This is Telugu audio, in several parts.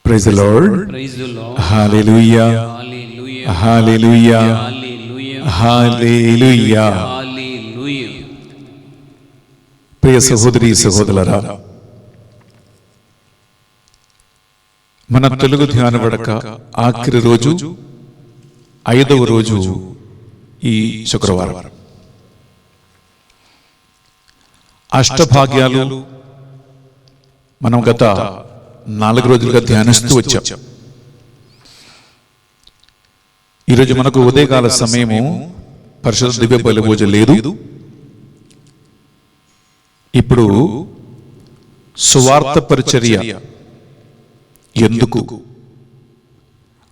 Praise the Lord. Praise the Lord. Hallelujah. Hallelujah. Hallelujah. Hallelujah. Hallelujah. Hallelujah. ప్రియ సహోదరి సహోదరులారా, మన తెలుగు ధ్యాన వడక ఆఖరి రోజు 5వ రోజు ఈ శుక్రవారం. అష్టభాగ్యాలు మనం గత 4 రోజులుగా ధ్యానిస్తూ వచ్చాం. ఈరోజు మనకు ఉదయకాల సమయము పరిశుద్ధ దివ్య బలి పూజ లేదు. ఇప్పుడు సువార్త పరిచర్య ఎందుకు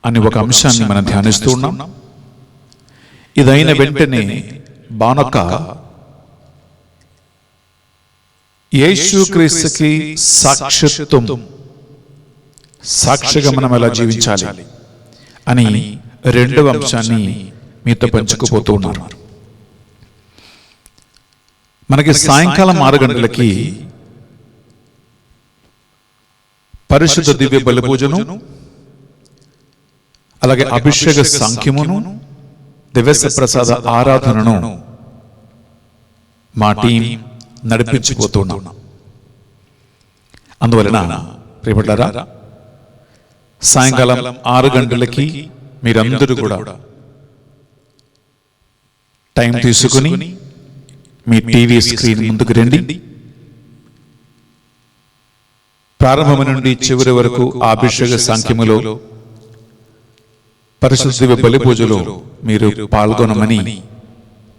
అని ఒక అంశాన్ని మనం ధ్యానిస్తూ ఉన్నాం. ఇదైన వెంటనే బానొక యేసుక్రీస్తుకి సాక్షిత్వం, సాక్షిగా మనం ఎలా జీవించాలి అని 2వ అంశాన్ని మీతో పంచుకుపోతూ ఉన్నారు. మనకి సాయంకాలం 6 గంటలకి పరిశుద్ధ దివ్య బలి పూజను, అలాగే అభిషేక సాంఖ్యమును, దివ్య ప్రసాద ఆరాధనను మా టీం నడిపించిపోతున్నాం. అందువలన ప్రియపడ్డారా, సాయంకాలం 6 గంటలకి మీరందరూ కూడా టైం తీసుకుని మీ టీవీ స్క్రీన్ ముందుకు రండి. ప్రారంభం నుండి చివరి వరకు ఆ అభిషేక సాంఖ్యములో, పరిశుద్ధ దివ్య బలి పూజలో మీరు పాల్గొనమని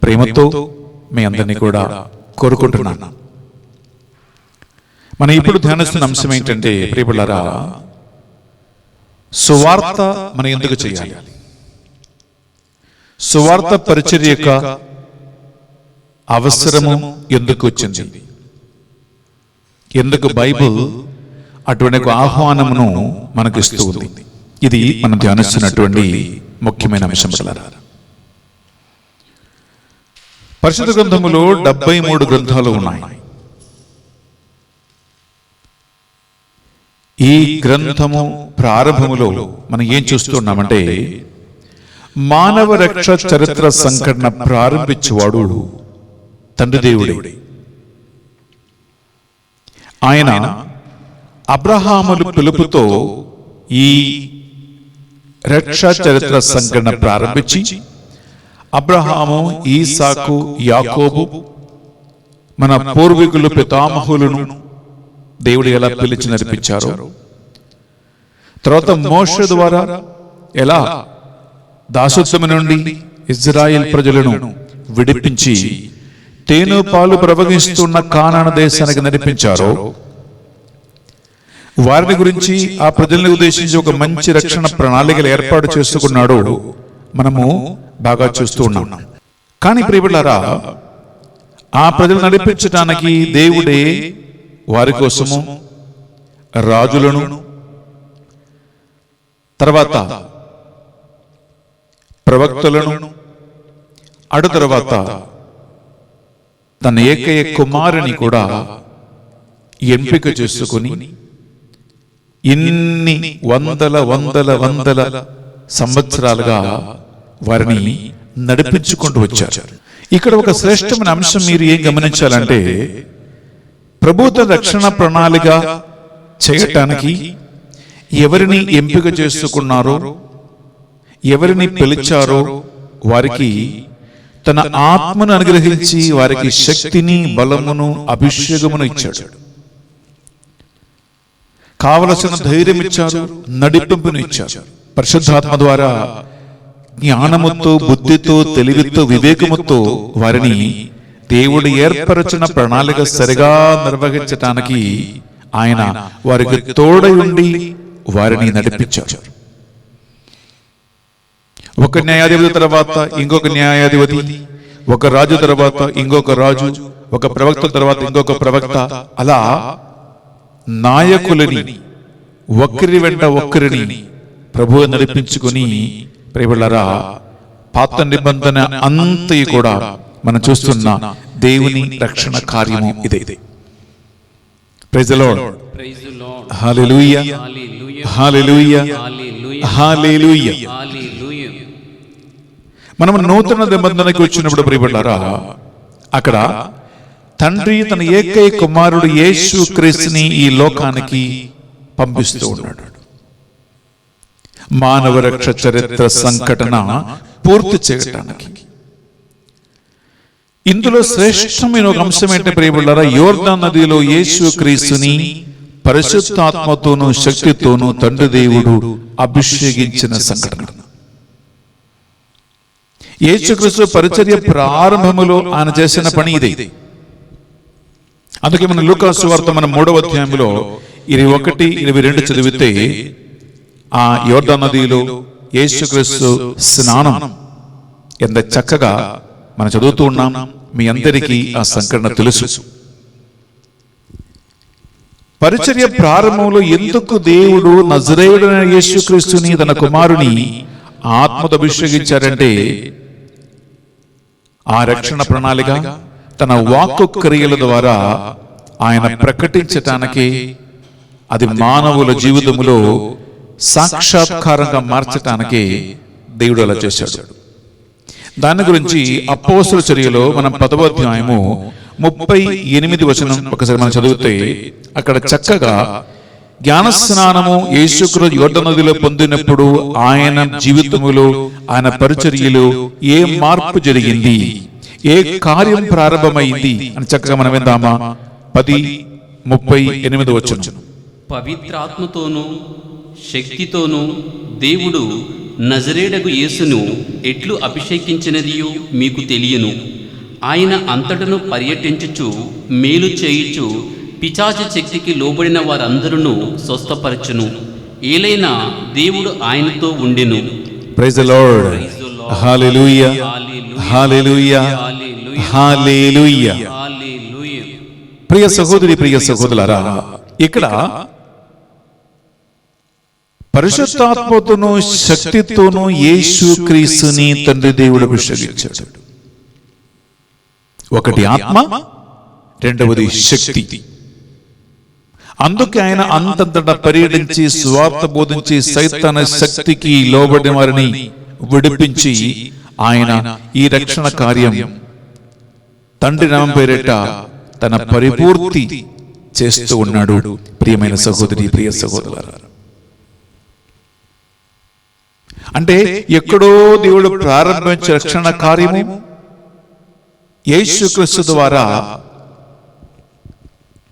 ప్రేమతో మీ అందరినీ కూడా కోరుకుంటున్నాను. మనం ఇప్పుడు ధ్యానిస్తున్న అంశం ఏంటంటే, ప్రియపడ్డారా, సువార్త మనం ఎందుకు చేయాలి? సువార్త పరిచర్య యొక్క అవసరము ఎందుకు వచ్చింది? ఎందుకు బైబిల్ అటువంటి ఆహ్వానమును మనకు ఇస్తూ ఉంది? ఇది మనం ధ్యానిస్తున్నటువంటి ముఖ్యమైన అంశం. పరిశుద్ధ గ్రంథములో 73 గ్రంథాలు ఉన్నాయి. ఈ గ్రంథము ప్రారంభములో మనం ఏం చూస్తున్నామంటే, మానవ రక్ష చరిత్ర సంఘటన ప్రారంభించేవాడు తండ్రి దేవుడే. ఆయన అబ్రహాములు పిలుపుతో ఈ రక్ష చరిత్ర సంఘటన ప్రారంభించి, అబ్రహాము, ఈసాకు, యాకోబు, మన పూర్వీకులు పితామహులను దేవుడు ఎలా పిలిచి నడిపించారో, తర్వాత మోషే ద్వారా ఎలా దాసత్వము నుండి ఇజ్రాయేల్ ప్రజలను విడిపించి తేనె పాలు ప్రవహిస్తున్న కానాను దేశానికి నడిపించారో, వారిని గురించి, ఆ ప్రజల్ని ఉద్దేశించి ఒక మంచి రక్షణ ప్రణాళికలు ఏర్పాటు చేసుకున్నాడు మనము బాగా చూస్తూ ఉన్నాం. కానీ ప్రియబిడ్డలారా, ఆ ప్రజలు నడిపించడానికి దేవుడే వారి కోసము రాజులను, తర్వాత ప్రవక్తలను, అటు తర్వాత తన ఏకైక కుమారుని కూడా ఎంపిక చేసుకుని ఇన్ని వందల సంవత్సరాలుగా వారిని నడిపించుకుంటూ వచ్చారు. ఇక్కడ ఒక శ్రేష్టమైన అంశం మీరు ఏం గమనించాలంటే, ప్రభుత్వ రక్షణ ప్రణాళిక చేయటానికి ఎవరిని ఎంపిక చేసుకున్నారో, ఎవరిని పిలిచారో వారికి తన ఆత్మను అనుగ్రహించి వారికి శక్తిని, బలమును, అభిషేకమును ఇచ్చాడు. కావలసిన ధైర్యం ఇచ్చారు, నడిపింపును ఇచ్చారు. పరిశుద్ధాత్మ ద్వారా జ్ఞానముతో, బుద్ధితో, తెలివితో, వివేకముతో వారిని దేవుడు ఏర్పరచిన ప్రణాళిక సరిగా నిర్వహించటానికి ఆయన వారికి తోడై ఉండి వారిని నడిపించారు. ఒక న్యాయాధిపతి తర్వాత ఇంకొక న్యాయాధిపతి, ఒక రాజు తర్వాత ఇంకొక రాజు, ఒక ప్రవక్త తర్వాత ఇంకొక ప్రవక్త, అలా నాయకులని ఒక్కరి వెంట ఒక్కరిని ప్రభువు నడిపించుకుని, ప్రియబిడ్డలారా, పాత నిబంధన అంతయు కూడా మనం చూస్తున్న దేవుని రక్షణ కార్యము ఇదే. Praise the lord. Praise the Lord. Hallelujah. Hallelujah. Hallelujah, hallelujah, hallelujah. హల్లెలూయా. మనం నూతన నిబంధనకి వచ్చినప్పుడు ప్రియబిడ్డలారా, అక్కడ తండ్రి తన ఏకైక కుమారుడు యేసు క్రీస్తుని ఈ లోకానికి పంపిస్తూ ఉన్నాడు. మానవ రక్ష చరిత్ర సంఘటన పూర్తి చేయటానికి. ఇందులో శ్రేష్టమైన ఒక అంశం ఏంటంటే ప్రియబిడ్డలారా, యోర్దాను నదిలో యేసు క్రీస్తుని పరిశుద్ధాత్మతోనూ శక్తితోనూ తండ్రి దేవుడు అభిషేకించిన సంఘటన. యేసుక్రీస్తు పరిచర్య ప్రారంభములో ఆయన చేసిన పని ఇదే. అందుకే మన లూకా సువార్త మన 3వ అధ్యాయంలో 21, 22 చదివితే ఆ యోర్దాను నదిలో యేసుక్రీస్తు స్నానం ఎంత చక్కగా మనం చదువుతూ ఉన్నాం. మీ అందరికీ ఆ సంఘటన తెలుసు. పరిచర్య ప్రారంభంలో ఎందుకు దేవుడు నజరేయుడైన యేసుక్రీస్తుని తన కుమారుని ఆత్మతో అభిషేకించారంటే, ఆ రక్షణ ప్రణాళిక తన వాక్కు క్రియల ద్వారా ఆయన ప్రకటించటానికి, అది మానవుల జీవితంలో సాక్షాత్కారంగా మార్చటానికి దేవుడు అలా చేశాడు. దాని గురించి అపోస్తలుల చర్యలో మనం 10వ అధ్యాయము 38 వచనం ఒకసారి మనం చదివితే అక్కడ చక్కగా జ్ఞానస్నానము యేసుక్రీస్తు యోర్దాను నదిలో పొందినప్పుడు ఆయన జీవితములో, ఆయన పరిచర్యలో ఏ మార్పు జరిగింది, ఏ కార్యం ప్రారంభమైంది అని చక్కగా మనం విందామా? 10:38 వచనం. పవిత్రాత్మతోనూ శక్తితోనూ దేవుడు నజరేయుడగు యేసును ఎట్లు అభిషేకించినదియో మీకు తెలియను. ఆయన అంతటను పర్యటించుచు మేలు చేయుచు పిశాచ శక్తికి లోబడిన వారందరూ స్వస్థపరచును. ఏలైనా దేవుడు ఆయనతో ఉండెను. Praise the Lord. Hallelujah, hallelujah, hallelujah. Hallelujah. ప్రియ సహోదరి, ప్రియ సహోదరులారా, ఇక్కడ పరిశుద్ధాత్మతోనూ శక్తితోనూ యేసు క్రీస్తుని తండ్రి దేవుడు అభిషేకించాడు. ఒకటి ఆత్మ, రెండవది శక్తి. అందుకే ఆయన అంతంతటా పర్యటించి సువార్త బోధించి సైతాన శక్తికి లోబడిన వారిని విడిపించి ఆయన ఈ రక్షణ కార్యం తండ్రి నామం పేరిట తన పరిపూర్తి చేస్తూ ఉన్నాడు. ప్రియమైన సహోదరి, ప్రియ సహోదరులారా, అంటే ఎక్కడో దేవుడు ప్రారంభించే రక్షణ కార్యము యేసుక్రీస్తు ద్వారా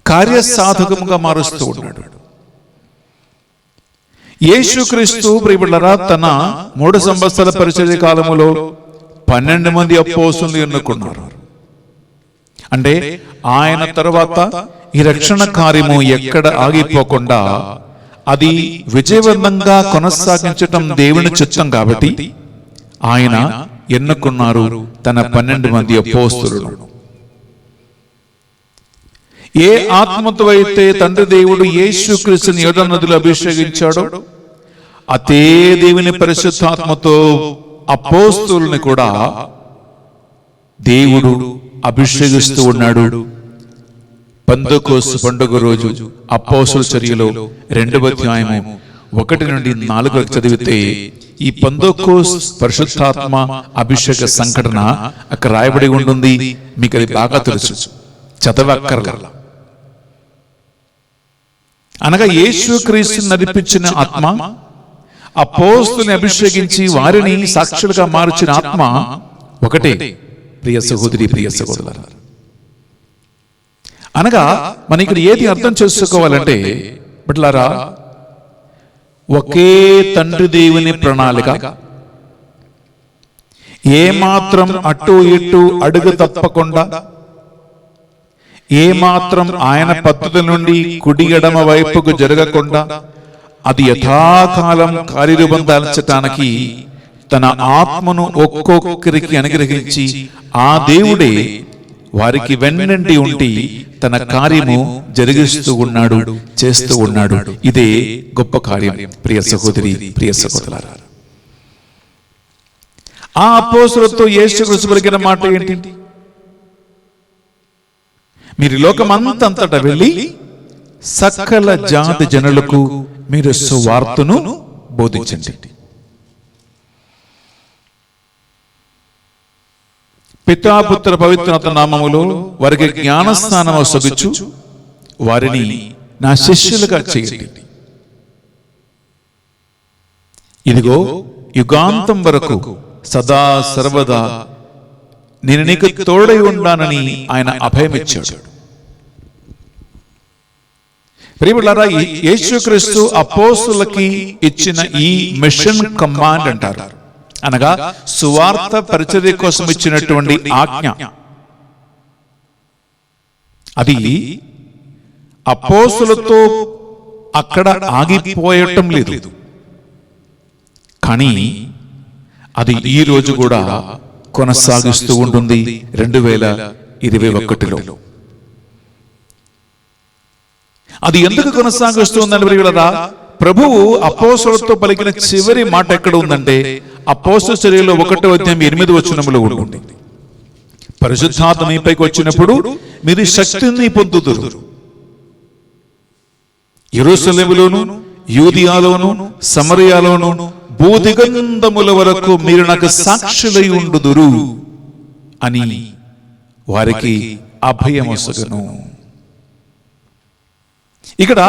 కార్యసాధకముగా మారుస్తూ ఉన్నాడు. యేసుక్రీస్తు ప్రియబిడ్డలారా తన 3 సంవత్సరాల పరిచర్య కాలములో 12 మంది అపోస్తలులను ఎన్నుకున్నారు. అంటే ఆయన తర్వాత ఈ రక్షణ కార్యము ఎక్కడ ఆగిపోకుండా అది విజయవంతంగా కొనసాగించటం దేవుని చిత్తం కాబట్టి ఆయన ఎన్నుకున్నారు తన 12 మంది అపోస్తలులను. ఏ ఆత్మతో అయితే తండ్రి దేవుడు యేసుక్రీస్తుని యోర్దాను నదిలో అభిషేకించాడో అదే దేవుని పరిశుద్ధాత్మతో అపోస్తలుని కూడా దేవుడు అభిషేకిస్తూ ఉన్నాడు. పెంతెకోస్తు పండుగ రోజు అపోస్తలుల చర్యలో 2వ అధ్యాయము 1 నుండి 4 వరకు చదివితే ఈ పెంతెకోస్తు పరిశుద్ధాత్మ అభిషేక సంఘటన అక్కడ రాయబడి ఉంటుంది. మీకు అది బాగా తెలుసు, చదవక్కర్లా. అనగా యేసుక్రీస్తుని నడిపించిన ఆత్మ, అపోస్తలుని అభిషేకించి వారిని సాక్షులుగా మార్చిన ఆత్మ ఒకటే. ప్రియ సహోదరి, ప్రియ సహోదరులారా, అనగా మనం ఇక్కడ ఏది అర్థం చేసుకోవాలంటే బిడ్డలారా, ఒకే తండ్రి దేవుని ప్రణాళిక, ఏమాత్రం అటు ఇటు అడుగు తప్పకుండా, ఏమాత్రం ఆయన పద్ధతి నుండి కుడి ఎడమ వైపుకు జరగకుండా అది యథాకాలం కార్యరూపం దాల్చటానికి తన ఆత్మను ఒక్కొక్కరికి అనుగ్రహించి ఆ దేవుడే వారికి వెన్నంటి ఉండి తన కార్యము జరిగిస్తూ ఉన్నాడు, చేస్తూ ఉన్నాడు. ఇదే గొప్ప కార్యం. ప్రియ సహోదరి, ప్రియ సహోదరులారా, ఆ అపోస్తలులతో యేసుక్రీస్తు పలికిన మాట ఏంటి? మీరు లోకమంతంతటా వెళ్ళి సకల జాతి జనులకు మీరు సువార్తను బోధించండి. పితాపుత్ర పవిత్రత నామములో వారికి జ్ఞానస్నానము సొగచ్చు వారిని నా శిష్యులుగా చేయండి. ఇదిగో యుగాంతం వరకు సదా సర్వదా నేను నీకు తోడై ఉండానని ఆయన అభయమిచ్చాడు. ప్రియములారా, యేసుక్రీస్తు అపోస్తులకి ఇచ్చిన ఈ మిషన్ కమాండ్ అంటారు, అనగా సువార్త పరిచర్య కోసం ఇచ్చినటువంటి ఆజ్ఞ. అది అపోస్తులతో అక్కడ ఆగిపోయటం లేదు, కానీ అది ఈ రోజు కూడా కొనసాగిస్తూ ఉంటుంది 2021లో. అది ఎందుకు కొనసాగిస్తుందని ప్రియులారా, ప్రభువు అపోస్తలులతో పలికిన చివరి మాట ఎక్కడ ఉందంటే అపోస్తల చర్యలు 1:8 ఉంటుంది. పరిశుద్ధాత్మ మీపైకి వచ్చినప్పుడు మీరు శక్తిని పొందుదురు. యెరూషలేములోను యూదియాలోను సమరయాలోను భూదిగంధముల వరకు మీరు నాకు సాక్షులై ఉండుదురు అని వారికి అభయమొసగును. ఇక్కడ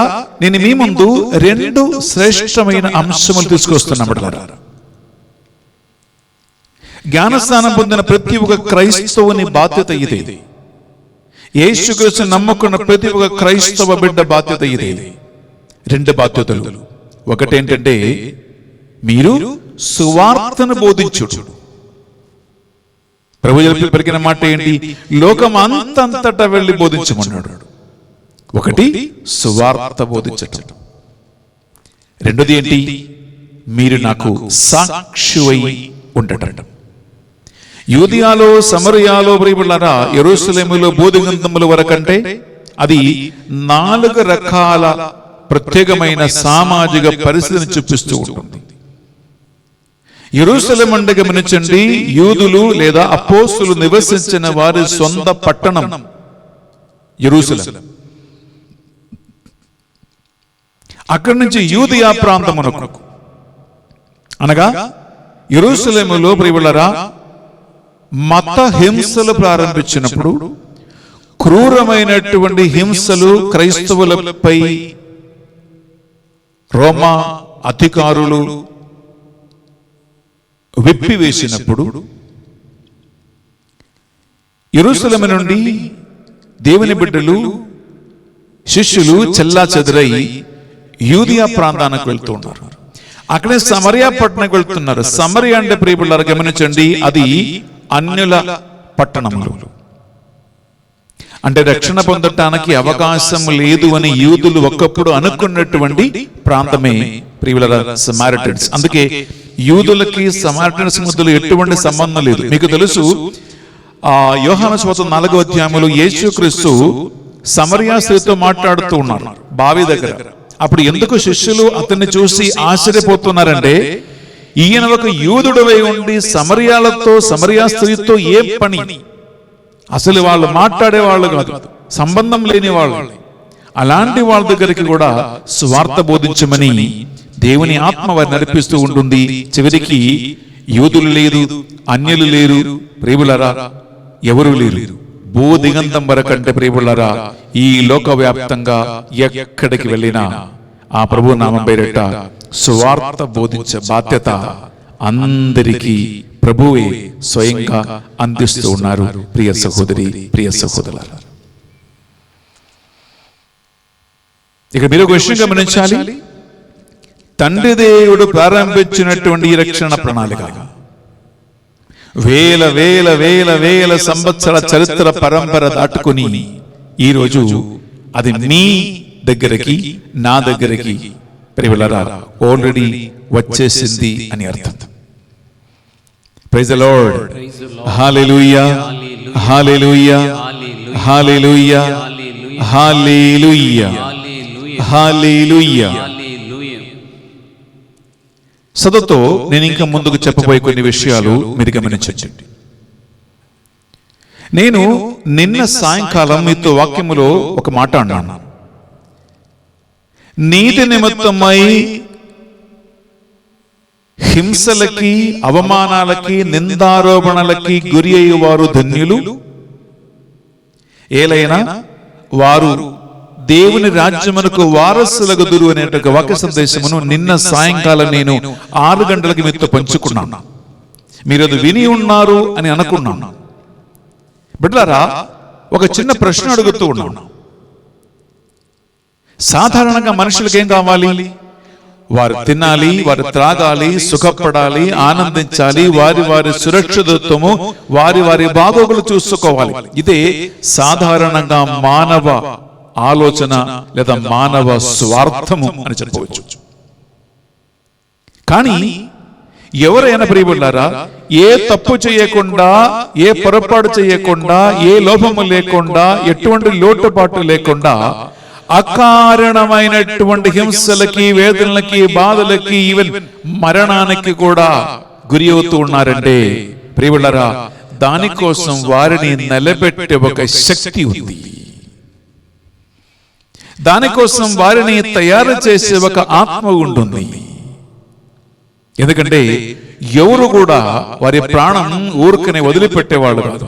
నేను మీ ముందు 2 శ్రేష్టమైన అంశములు తీసుకొస్తున్నాను. జ్ఞానస్నానం పొందిన ప్రతి ఒక్క క్రైస్తవుని బాధ్యత ఇదే. యేసుక్రీస్తుని నమ్ముకున్న ప్రతి ఒక్క క్రైస్తవ బిడ్డ బాధ్యత ఇదే. 2 బాధ్యతలు. ఒకటేంటంటే మీరు సువార్తను బోధించుడు. ప్రభువు పలికిన మాట ఏంటి? లోకం అంతటా వెళ్ళి బోధించమన్నాడు. ఒకటి సువార్త బోధించటం. రెండోది ఏంటి? మీరు నాకు సాక్షివై ఉండటం. యూదియాలో సమరయాలో ప్రియములారా, యెరూషలేములో భూదిగంధముల వరకంటే అది 4 రకాల ప్రత్యేకమైన సామాజిక పరిస్థితిని చూపిస్తూ ఉంటుంది. యెరూషలేము అంటే గమనించండి, యూదులు లేదా అపోస్తులు నివసించిన వారి సొంత పట్టణం యెరూషలేము. అక్కడి నుంచి యూదియా ప్రాంతమునకు, అనగా యెరూషలేములో ప్రియులారా మత హింసలు ప్రారంభించినప్పుడు క్రూరమైనటువంటి హింసలు క్రైస్తవులపై రోమా అధికారులు విప్పివేసినప్పుడు యెరూషలేము నుండి దేవుని బిడ్డలు శిష్యులు చెల్లాచెదరై యూదియా ప్రాంతానికి వెళ్తూ ఉన్నారు. అక్కడే సమరియా పట్టణానికి వెళ్తున్నారు. సమరియా అంటే ప్రియబిడ్డలారా గమనించండి, అది అన్యుల పట్టణములు. అంటే రక్షణ పొందటానికి అవకాశం లేదు అని యూదులు ఒకప్పుడు అనుకున్నటువంటి ప్రాంతమే ప్రియబిడ్డలారా సమారిటన్స్. అందుకే యూదులకి సమారిటన్స్ మధ్యలో ఎటువంటి సంబంధం లేదు. మీకు తెలుసు, యోహాను సువార్త 4వ అధ్యాయంలో యేసుక్రీస్తు సమరియా స్త్రీతో మాట్లాడుతూ ఉన్నారు బావి దగ్గర. అప్పుడు ఎందుకు శిష్యులు అతన్ని చూసి ఆశ్చర్యపోతున్నారంటే, ఈయన ఒక యూదుడవై ఉండి సమరయాలతో సమరయా స్త్రీతో ఏ పని? అసలు వాళ్ళు మాట్లాడేవాళ్ళు కాదు, సంబంధం లేని వాళ్ళు. అలాంటి వాళ్ళ దగ్గరికి కూడా స్వార్థ బోధించమని దేవుని ఆత్మ వారిని నడిపిస్తూ ఉంటుంది. చివరికి యూదులు లేరు, అన్యులు లేరు, ప్రియులారా ఎవరు లేరు. భూదిగంధం వరకంటే ప్రియులారా ఈ లోకవ్యాప్తంగా ఎక్కడికి వెళ్ళినా ఆ ప్రభు నామం పేరిట సువార్త బోధించే బాధ్యత అందరికీ ప్రభువే స్వయంగా అందిస్తూ ఉన్నారు. ప్రియ సహోదరి, ప్రియ సహోదరులారా, ఇక మీరు ఒక విషయం గమనించాలి. తండ్రి దేవుడు ప్రారంభించినటువంటి ఈ రక్షణ ప్రణాళిక వేల వేల వేల వేల సంవత్సరాల చరిత్ర పరంపర దాటుకుని ఈరోజు అది మీ దగ్గరికి, నా దగ్గరికి ప్రియులారా ఆల్రెడీ వచ్చేసింది అని అర్థం. Praise the Lord. Hallelujah, hallelujah, hallelujah, hallelujah, hallelujah. సదతో నేను ఇంకా ముందుకు చెప్పబోయే కొన్ని విషయాలు మీరు గమనించండి. నేను నిన్న సాయంకాలం మీతో వాక్యములో ఒక మాట అన్నాను. నీతి నిమిత్తమై హింసలకి, అవమానాలకి, నిందారోపణలకి గురి అయ్యేవారు ధన్యులు, ఏలైనా వారు దేవుని రాజ్యమునకు వారసులగుదురు అనే వాక్య సందేశమును నిన్న సాయంకాలం నేను 6 గంటలకి మీతో పంచుకున్నాను. మీరు అది విని ఉన్నారు అని అనుకున్నాను. బిడ్డలారా, ఒక చిన్న ప్రశ్న అడుగుతూ ఉన్నాను. సాధారణంగా మనుషులకు ఏం కావాలి? వారు తినాలి, వారు త్రాగాలి, సుఖపడాలి, ఆనందించాలి, వారి వారి సురక్షితత్వము, వారి వారి బాగోగులు చూసుకోవాలి. ఇదే సాధారణంగా మానవ ఆలోచన లేదా మానవ స్వార్థము అని చెప్పవచ్చు. కానీ ఎవరైనా ప్రియబులారా, ఏ తప్పు చేయకుండా, ఏ పొరపాటు చేయకుండా, ఏ లోపము లేకుండా, ఎటువంటి లోటుపాటు లేకుండా అకారణమైనటువంటి హింసలకి, వేదనలకి, బాధలకి, ఈవెన్ మరణానికి కూడా గురి అవుతూ ఉన్నారంటే ప్రియబులారా, దానికోసం వారిని నిలబెట్టే ఒక శక్తి ఉంది. దానికోసం వారిని తయారు చేసే ఒక ఆత్మ ఉంటుంది. ఎందుకంటే ఎవరు కూడా వారి ప్రాణం ఊరుకనే వదిలిపెట్టేవాళ్ళు కాదు.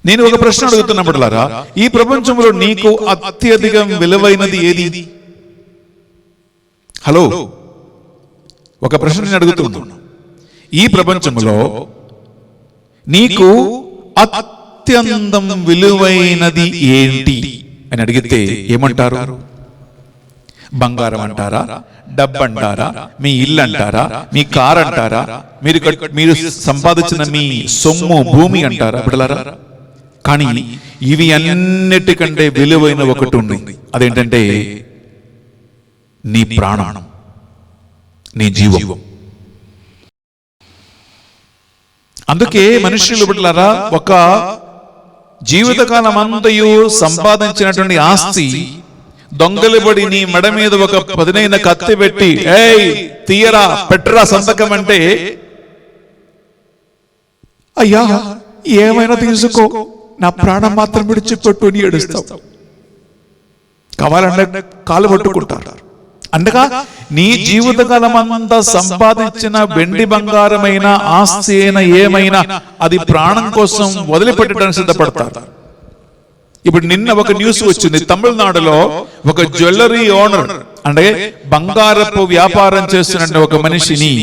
నేను ఒక ప్రశ్న అడుగుతున్నప్పుడులారా, ఈ ప్రపంచంలో నీకు అత్యధికం విలువైనది ఏది? హలో, ఒక ప్రశ్న నేను అడుగుతున్నాను. ఈ ప్రపంచంలో నీకు అత్యంతం విలువైనది ఏంటి అని అడిగితే ఏమంటారు? బంగారం అంటారా? డబ్బు అంటారా? మీ ఇల్లు అంటారా? మీ కార్ అంటారా? మీరు సంపాదించిన మీ సొమ్ము, భూమి అంటారా? బిడ్డలారా, కానీ ఇవి అన్నిటికంటే విలువైన ఒకటి ఉంది. అదేంటంటే నీ ప్రాణం, నీ జీవం. అందుకే మనుషులు బిడ్డలారా, ఒక జీవితకాలం అంతయు సంపాదించినటువంటి ఆస్తి దొంగలుబడి నీ మెడ మీద ఒక పదునైన కత్తి పెట్టి, ఏయ్ తీయరా, పెట్టరా సంతకం అంటే, అయ్యా ఏమైనా తీసుకో, నా ప్రాణం మాత్రం విడిచిపెట్టు అని ఏడుస్తావు. కావాలంటే కాలు పట్టుకుంటారు. అండగా నీ జీవితకాలం అంతా సంపాదించిన వెండి బంగారమైన ఆస్తి అయినా ఏమైనా అది ప్రాణం కోసం వదిలిపెట్టడానికి సిద్ధపడతారు. ఇప్పుడు నిన్న ఒక న్యూస్ వచ్చింది. తమిళనాడులో ఒక జ్యువెలరీ ఓనర్, అంటే బంగారపు వ్యాపారం చేస్తున్న ఒక మనిషిని,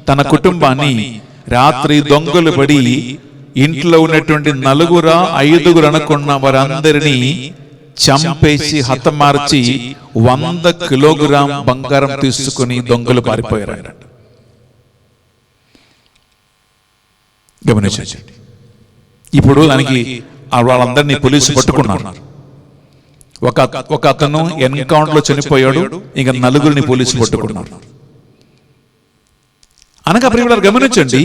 తన కుటుంబాన్ని రాత్రి దొంగలు పడి ఇంట్లో ఉన్నటువంటి 4-5 అనుకున్న వారందరినీ చంపేసి హతమార్చి 100 కిలోగ్రాం బంగారం తీసుకుని దొంగలు పారిపోయారు. గమనించండి. ఇప్పుడు దానికి వాళ్ళందరినీ పోలీసు పట్టుకున్నారు. ఒక అతను ఎన్కౌంటర్ లో చనిపోయాడు. ఇంకా 4 పోలీసు పట్టుకున్నారు. అనగా ప్రియులారా, గమనించండి,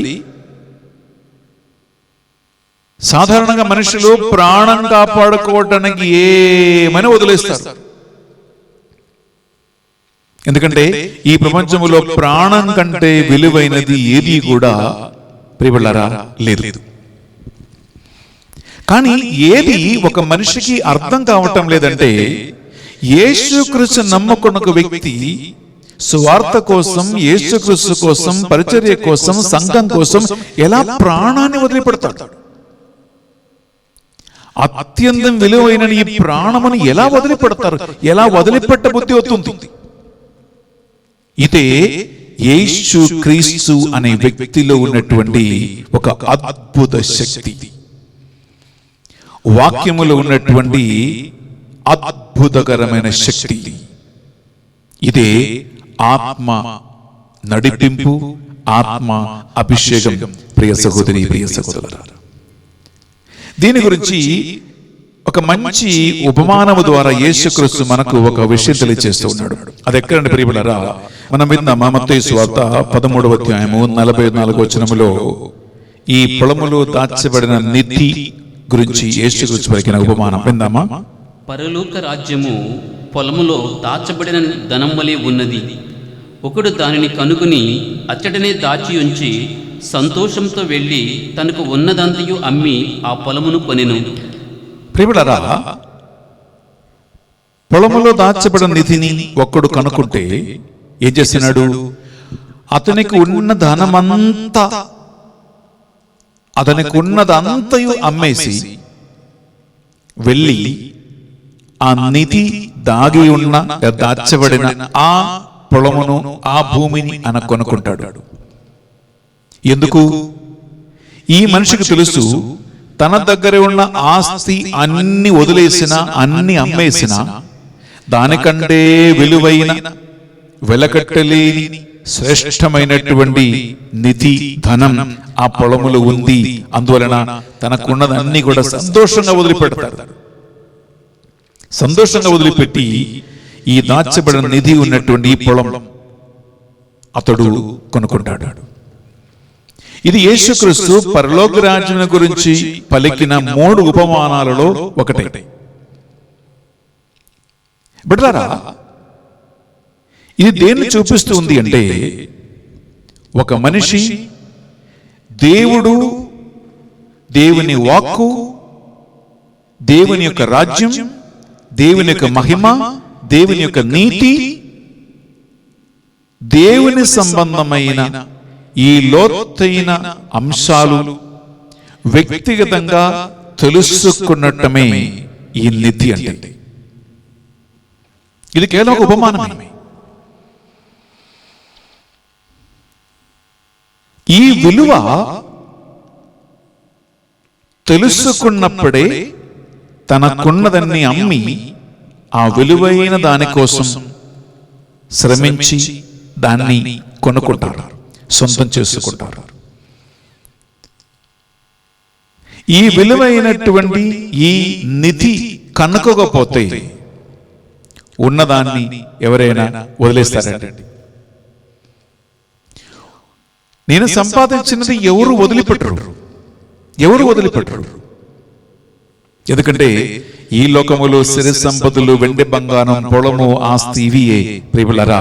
సాధారణంగా మనుషులు ప్రాణం కాపాడుకోవడానికి ఏమైనా వదిలేస్తారు. ఎందుకంటే ఈ ప్రపంచంలో ప్రాణం కంటే విలువైనది ఏది కూడా ప్రియులారా లేదు. కానీ ఏది ఒక మనిషికి అర్థం కావటం లేదంటే, యేసుక్రీస్తు నమ్ముకున్న ఒక వ్యక్తి సువార్త కోసం, యేసుక్రీస్తు కోసం, పరిచర్య కోసం, సంఘం కోసం ఎలా ప్రాణాన్ని వదిలిపెడతాడు? అత్యంతం విలువైన ఈ ప్రాణమును ఎలా వదిలిపెడతారు? ఎలా వదిలిపెట్ట బుద్ధి అవుతుంది? ఇదే యేసుక్రీస్తు అనే వ్యక్తిలో ఉన్నటువంటి ఒక అద్భుత శక్తి, వాక్యములో ఉన్నటువంటి అద్భుతకరమైన శక్తి. ఇదే ఆత్మ నడిపింపు, ఆత్మ అభిషేకం. ప్రియ సహోదరి, ప్రియ సహోదరులారా, దీని గురించి ఒక మంచి ఉపమానము ద్వారా యేసుక్రీస్తు మనకు ఒక విషయం తెలియజేస్తూ ఉన్నాడు. అది ఎక్కడంటే ప్రియబులారా, మనం విందామా? మత్తయి సువార్త 13వ అధ్యాయము 44వ వచనములో ఈ పొలములో దాచబడిన నిధి గురించి యేసుక్రీస్తు పలికిన ఉపమానం విందామా? పరలోక రాజ్యము పొలములో దాచబడిన ధనం వలె ఉన్నది. ఒకడు దానిని కనుగొని అచ్చటనే దాచి ఉంచి సంతోషంతో వెళ్ళి తనకు ఉన్నదంతయు అమ్మి ఆ పొలమును కొనెను. ప్రియబులారా, పొలములో దాచబడిన నిధిని ఒక్కడు కనుక్కుంటే ఏం చేస్తున్నాడు? అతనికి ఉన్న ధనమంతా, అతనికి ఉన్నదంతయు అమ్మేసి వెళ్ళి ఆ నిధి దాగి ఉన్న దాచబడిన ఆ పొలమును, ఆ భూమిని కొనుక్కుంటాడు. ఎందుకు? ఈ మనిషికి తెలుసు, తన దగ్గర ఉన్న ఆస్తి అన్ని వదిలేసిన, అన్ని అమ్మేసిన, దానికంటే విలువైన, వెలకట్టలేని శ్రేష్టమైనటువంటి నిధి, ధనం ఆ పొలములో ఉంది. అందువలన తనకున్నదన్నీ కూడా సంతోషంగా వదిలిపెడతాడు. సంతోషంగా వదిలిపెట్టి ఈ దాచబడిన నిధి ఉన్నటువంటి ఈ పొలం అతడు కొనుక్కుంటాడు. ఇది యేసుక్రీస్తు పరలోక రాజ్యం గురించి పలికిన 3 ఉపమానాలలో ఒకటి. బిడ్డలారా, ఇది దేన్ని చూపిస్తుంది అంటే, ఒక మనిషి దేవుడు, దేవుని వాక్కు, దేవుని యొక్క రాజ్యం, దేవుని యొక్క మహిమ, దేవుని యొక్క నీతి, దేవుని సంబంధమైన ఈ లోతైన అంశాలు వ్యక్తిగతంగా తెలుసుకున్నట్టమే ఈ నిధి అంటే. ఇది కేవలం ఒక ఉపమానమే. ఈ విలువ తెలుసుకున్నప్పుడే తనకున్నదాన్ని అమ్మి ఆ విలువైన దానికోసం శ్రమించి దాన్ని కొనుక్కుంటారు, సొంతం చేసుకుంటారు. ఈ విలువైనటువంటి ఈ నిధి కనుక్కోకపోతే ఉన్నదాన్ని ఎవరైనా వదిలేస్తారండి. నేను సంపాదించినది ఎవరు వదిలిపెట్టరు. ఎందుకంటే ఈ లోకములో సిరి సంపదలు, వెండి బంగారం, పొలము, ఆస్తి, ఇవియే ప్రియులారా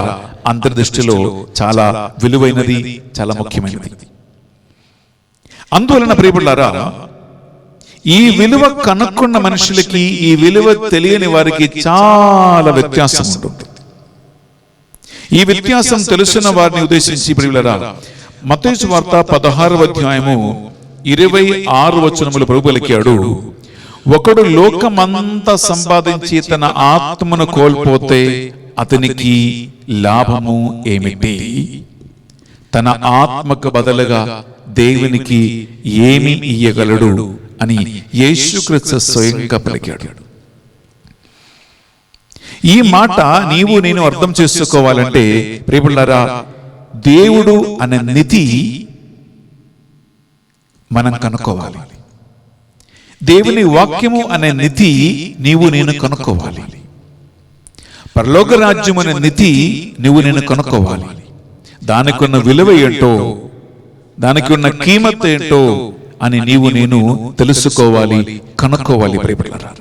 అంతర్దృష్టిలో చాలా విలువైనది, చాలా ముఖ్యమైనది. అందువలన ప్రియులారా, ఈ విలువ కనుక్కున్న మనుషులకి, ఈ విలువ తెలియని వారికి చాలా వ్యత్యాసం ఉంటుంది. ఈ వ్యత్యాసం తెలిసిన వారిని ఉద్దేశించి ప్రియులారా, మత్తయి సువార్త 16వ అధ్యాయము 26 వచనములు ప్రభు పలికాడు, ఒకడు లోకమంతా సంపాదించి తన ఆత్మను కోల్పోతే అతనికి లాభము ఏమిటి? తన ఆత్మకు బదులుగా దేవునికి ఏమి ఇయ్యగలడు అని యేసుక్రీస్తు స్వయంగా పలికాడు. ఈ మాట నీవు నేను అర్థం చేసుకోవాలంటే ప్రియములారా, దేవుడు అనే నిధి మనం కనుక్కోవాలి. దేవుని వాక్యము అనే నిధి నీవు నేను కనుక్కోవాలి. పరలోక రాజ్యం అనే నిధి నువ్వు నేను కనుక్కోవాలి. దానికి ఉన్న విలువ ఏంటో, దానికి ఉన్న కీమత్ ఏంటో అని నీవు నేను తెలుసుకోవాలి, కనుక్కోవాలి. ప్రియములారా,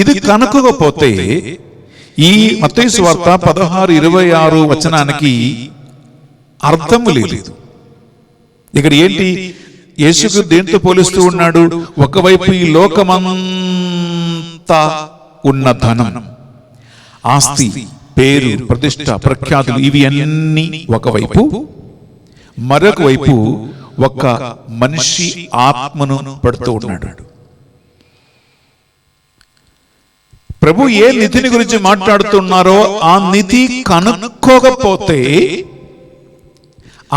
ఇది కనుక్కోకపోతే ఈ మత్తయి సువార్త 16:26 వచనానికి అర్థము లేదు. ఇక్కడ ఏంటి? యేసుకు దేంతో పోలిస్తూ ఉన్నాడు? ఒకవైపు ఈ లోకమంతా ఉన్న ధనం, ఆస్తి, పేరు, ప్రతిష్ట, ప్రఖ్యాతులు, ఇవి అన్నీ ఒకవైపు, మరొక వైపు ఒక మనిషి ఆత్మను పడుతూ ఉన్నాడు. ప్రభు ఏ నిధిని గురించి మాట్లాడుతున్నారో ఆ నిధి కనుక్కోకపోతే,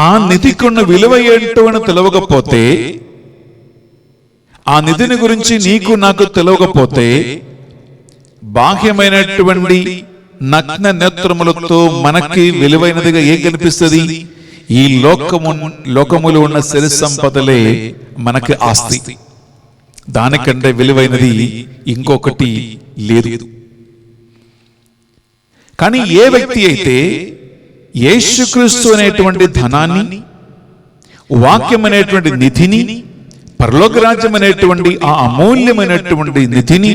ఆ నిధికి ఉన్న విలువ ఏంటో అని తెలియకపోతే, ఆ నిధిని గురించి నీకు నాకు తెలియకపోతే, బాహ్యమైనటువంటి నగ్న నేత్రములతో మనకి విలువైనదిగా ఏం కనిపిస్తుంది? ఈ లోకములో ఉన్న సిరి సంపదలే మనకి ఆస్తి. దానికంటే విలువైనది ఇంకొకటి లేదు. కానీ ఏ వ్యక్తి అయితే యేసుక్రీస్తు అనేటువంటి ధనాన్ని, వాక్యం అనేటువంటి నిధిని, పరలోక రాజ్యం అనేటువంటి ఆ అమూల్యమైనటువంటి నిధిని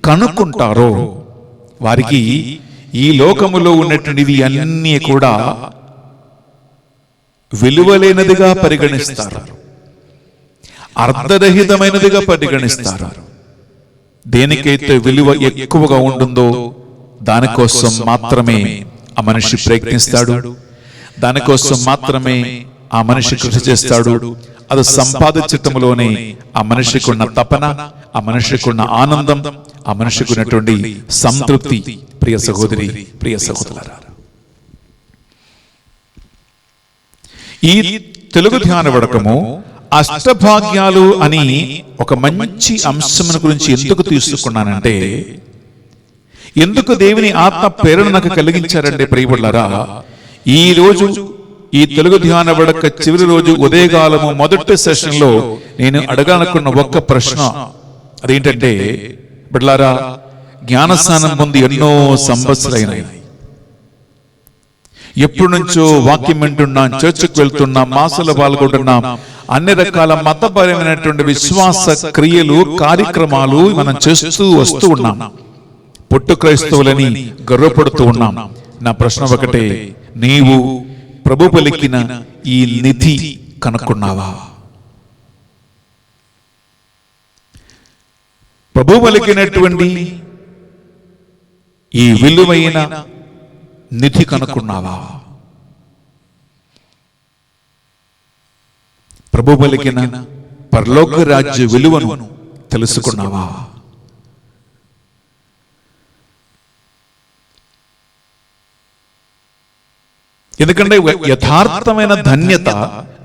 కనుక్కుంటారో వారికి ఈ లోకములో ఉన్నటువంటివి అన్నీ కూడా విలువలేనిదిగా పరిగణిస్తారు, అర్ధరహితమైనదిగా పరిగణిస్తారు. దేనికైతే విలువ ఎక్కువగా ఉంటుందో దానికోసం మాత్రమే ఆ మనిషి ప్రయత్నిస్తాడు, దానికోసం మాత్రమే ఆ మనిషి కృషి చేస్తాడు. అది సంపాదించటంలోనే ఆ మనిషికి ఉన్న తపన, ఆ మనిషికి ఉన్న ఆనందం, ఆ మనిషికి ఉన్నటువంటి సంతృప్తి. ప్రియ సహోదరి, ప్రియ సహోదరులారా, ఈ తెలుగు ధ్యాన వడకము అష్టభాగ్యాలు అని ఒక మంచి అంశం గురించి ఎందుకు తీసుకున్నానంటే, ఎందుకు దేవుని ఆత్మ ప్రేరణ నాకు కలిగించారంటే ప్రియబులారా, ఈ రోజు ఈ తెలుగు ధ్యాన వడక చివరి రోజు ఉదయకాలము మొదటి సెషన్లో నేను అడగాలనుకున్న ఒక్క ప్రశ్న అదేంటంటే, బిడ్డలారా, జ్ఞానస్నానం పొంది ఎన్నో సంవత్సరాలైనాయి, ఎప్పటి నుంచో వాక్యం వింటున్నాం, చర్చికి వెళ్తున్నాం, మాసాలు పాల్గొంటున్నాం, అన్ని రకాల మతపరమైనటువంటి విశ్వాస క్రియలు, కార్యక్రమాలు మనం చేస్తూ వస్తూ ఉన్నాం. పొట్టు క్రైస్తవులని గర్వపడుతూ ఉన్నాం. నా ప్రశ్న ఒకటే, నీవు ప్రభు పలికిన ఈ నిధి కనుక్కున్నావా? ప్రభు పలికినటువంటి ఈ విలువైన నిధి కనుక్కున్నావా? ప్రభు పలికిన పరలోక రాజ్య విలువను తెలుసుకున్నావా? ఎందుకంటే యథార్థమైన ధన్యత,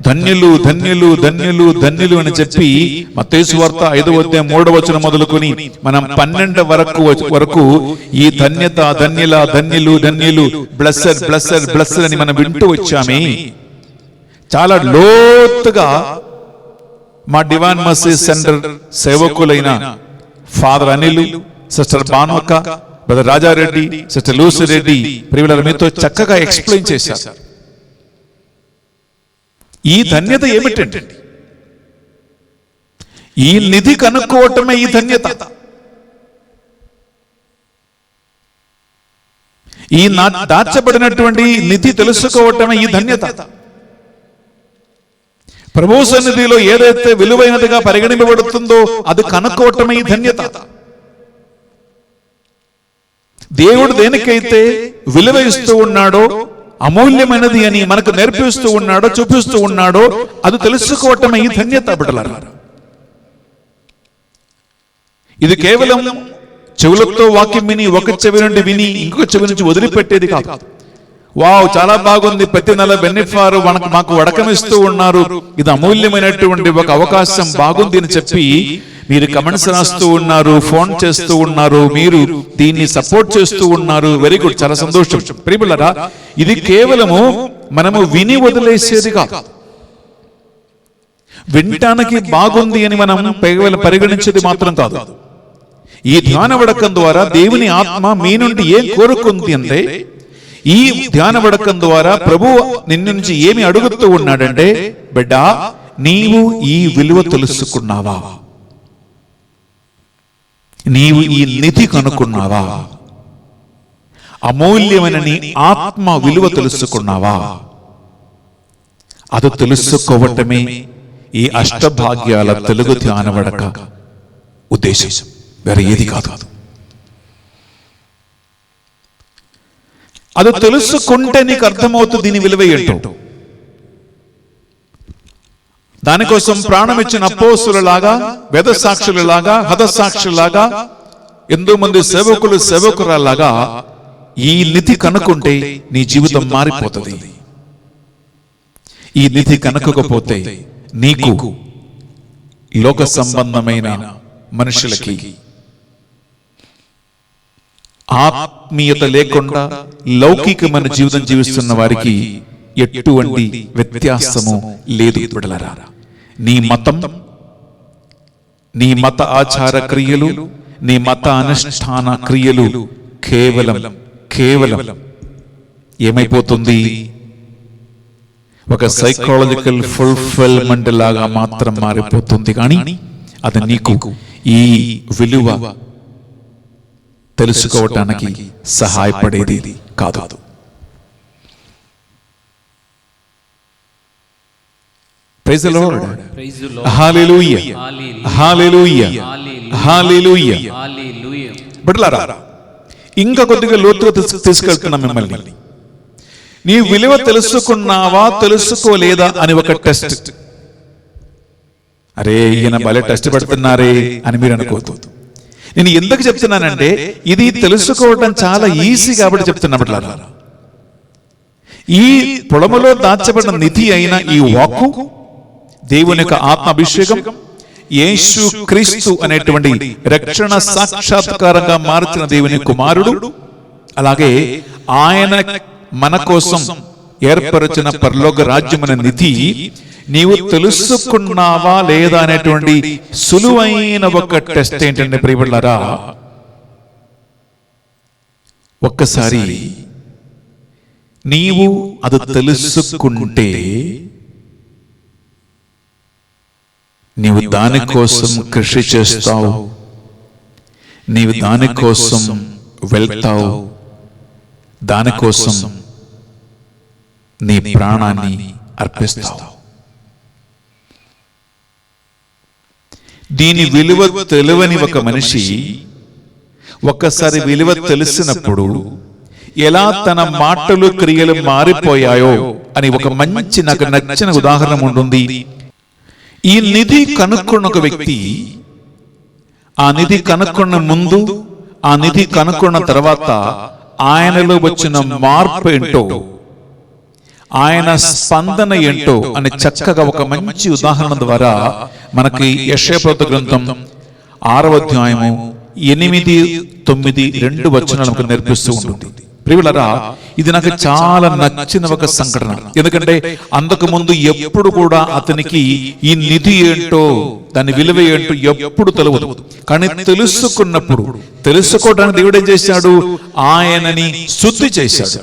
ధన్యులు ధన్యులు ధన్యులు ధన్యులు అని చెప్పి మత్తయి సువార్త 5వ అధ్యాయం 3వ వచనం మొదలుకొని మనం 12 వరకు ఈ ధన్యత, ధన్యుల, ధన్యులు ధన్యులు, బ్లెస్సెడ్ బ్లెస్సెడ్ బ్లెస్సెడ్ అని మనం వింటూ వచ్చామే. చాలా లోతుగా మా డివైన్ మర్సీ సెంటర్ సేవకులైన father Anil, sister Bhanuka, brother Rajareddy, sister Lucy Reddy ప్రియులారా మీతో చక్కగా ఎక్స్ప్లెయిన్ చేశారు. ఈ ధన్యత ఏమిటండి? ఈ నిధి కనుక్కోవటమే ఈ ధన్యత. ఈ దాచబడినటువంటి నిధి తెలుసుకోవటమే ఈ ధన్యత. ప్రభు సన్నిధిలో ఏదైతే విలువైనదిగా పరిగణింపబడుతుందో అది కనుక్కోవటమే ఈ ధన్యత. దేవుడు దేనికైతే విలువ ఇస్తూ ఉన్నాడో, అమూల్యమైనది అని మనకు నేర్పిస్తూ ఉన్నాడో, చూపిస్తూ ఉన్నాడో అది తెలుసుకోవటమే ఈ ధన్యత. బిడ్డలారా, ఇది కేవలం చెవులతో వాక్యం విని ఒక చెవి నుండి విని ఇంకొక చెవి నుంచి వదిలిపెట్టేది కాదు. వావ్, చాలా బాగుంది, ప్రతి నెల బెనిఫార్ మాకు వడకమిస్తూ ఉన్నారు, ఇది అమూల్యమైనటువంటి ఒక అవకాశం, బాగుంది అని చెప్పి మీరు కమెంట్స్ రాస్తూ ఉన్నారు, ఫోన్ చేస్తూ ఉన్నారు, మీరు దీన్ని సపోర్ట్ చేస్తూ ఉన్నారు. వెరీ గుడ్, చాలా సంతోషం. ప్రియబిడ్డలారా, ఇది కేవలము మనము విని వదిలేసేది కాదు, వినటానికి బాగుంది అని మనం పరిగణించేది మాత్రం కాదు. ఈ ధ్యాన వడకం ద్వారా దేవుని ఆత్మ మీ నుండి ఏం కోరుకుంది అంటే, ఈ ధ్యాన వడకం ద్వారా ప్రభు నిన్ను నుంచి ఏమి అడుగుతూ ఉన్నాడంటే, బిడ్డ నీవు ఈ విలువ తెలుసుకున్నావా? నీవు ఈ నిధి కనుక్కున్నావా? అమూల్యమైన నీ ఆత్మ విలువ తెలుసుకున్నావా? అది తెలుసుకోవటమే ఈ అష్టభాగ్యాల తెలుగు ధ్యాన వడక ఉద్దేశం, వేరే ఏది కాదు. అది తెలుసుకుంటే నీకు అర్థమవుతుంది దీని విలువ ఏంటో. దానికోసం ప్రాణం ఇచ్చిన అపోస్తులలాగా, వేద సాక్షులలాగా, హతసాక్షులలాగా, ఎంతో మంది సేవకురాలాగా ఈ నిధి కనుక్కుంటే నీ జీవితం మారిపోతుంది. ఈ నిధి కనుక్కోకపోతే నీకు లోక సంబంధమైన మనుషులకి ఆత్మీయత లేకుండా లౌకికమైన జీవితం జీవిస్తున్న వారికి ఎటువంటి వ్యత్యాసము లేదు. బిడ్డలారా, నీ మతం, నీ మత ఆచార క్రియలు, నీ మత అనుష్ఠాన క్రియలు కేవలం ఏమైపోతుంది? ఒక సైకాలజికల్ ఫుల్ఫిల్మెంట్ లాగా మాత్రం మారిపోతుంది. కానీ అది నీకు ఈ విలువ తెలుసుకోవటానికి సహాయపడేది కాదు. Praise the Lord. Hallelujah. Hallelujah. హల్లెలూయా. హల్లెలూయా. బిడ్డలారా, ఇంకా కొద్దిగా లోతుగా తీసుకెళ్తున్నా మిమ్మల్ని. నీ విలువ తెలుసుకున్నావా తెలుసుకోలేదా అని ఒక టెస్ట్. అరే ఈయన భలే టెస్ట్ పెడుతున్నారే అని మీరు అనుకోవద్దు. నేను ఎందుకు చెప్తున్నానంటే ఇది తెలుసుకోవడం చాలా ఈజీ కాబట్టి చెప్తున్నా బిడ్డలారా. ఈ పొలములో దాచబడిన నిధి అయిన ఈ వాక్కు, దేవుని యొక్క ఆత్మాభిషేకం, యేసు క్రీస్తు అనేటువంటి రక్షణ సాక్షాత్కారంగా మార్చిన దేవుని కుమారుడు, అలాగే ఆయన మన కోసం ఏర్పరిచిన పరలోక రాజ్యం అనే నిధి నీవు తెలుసుకున్నావా లేదా అనేటువంటి సులువైన ఒక టెస్ట్ ఏంటంటే ప్రియబిడ్డలారా, ఒక్కసారి నీవు అది తెలుసుకుంటే నీవు దానికోసం కృషి చేస్తావు, నీవు దానికోసం వెళ్తావు, దానికోసం నీ ప్రాణాన్ని అర్పిస్తావు. దీని విలువ తెలియని ఒక మనిషి ఒక్కసారి విలువ తెలిసినప్పుడు ఎలా తన మాటలు క్రియలు మారిపోయాయో అని ఒక మంచి నాకు నచ్చిన ఉదాహరణ ఉంటుంది. ఈ నిధి కనుక్కున్న ఒక వ్యక్తి ఆ నిధి కనుక్కున్న ముందు, ఆ నిధి కనుక్కున్న తర్వాత ఆయనలో వచ్చిన మార్పు ఏంటో, ఆయన స్పందన ఏంటో అని చక్కగా ఒక మంచి ఉదాహరణ ద్వారా మనకి యెషయా ప్రవక్త గ్రంథం 6వ అధ్యాయము 8, 9, 2 వచనాలకు నేర్పిస్తూ ఉంటుంది. ప్రియులారా, ఇది నాకు చాలా నచ్చిన ఒక సంఘటన. ఎందుకంటే అంతకు ముందు ఎప్పుడు కూడా అతనికి ఈ నిధి ఏంటో, దాని విలువ ఏంటో ఎప్పుడు తెలియదు. కానీ తెలుసుకోవడానికి దేవుడు ఏం చేశాడు? ఆయనని శుద్ధి చేశాడు.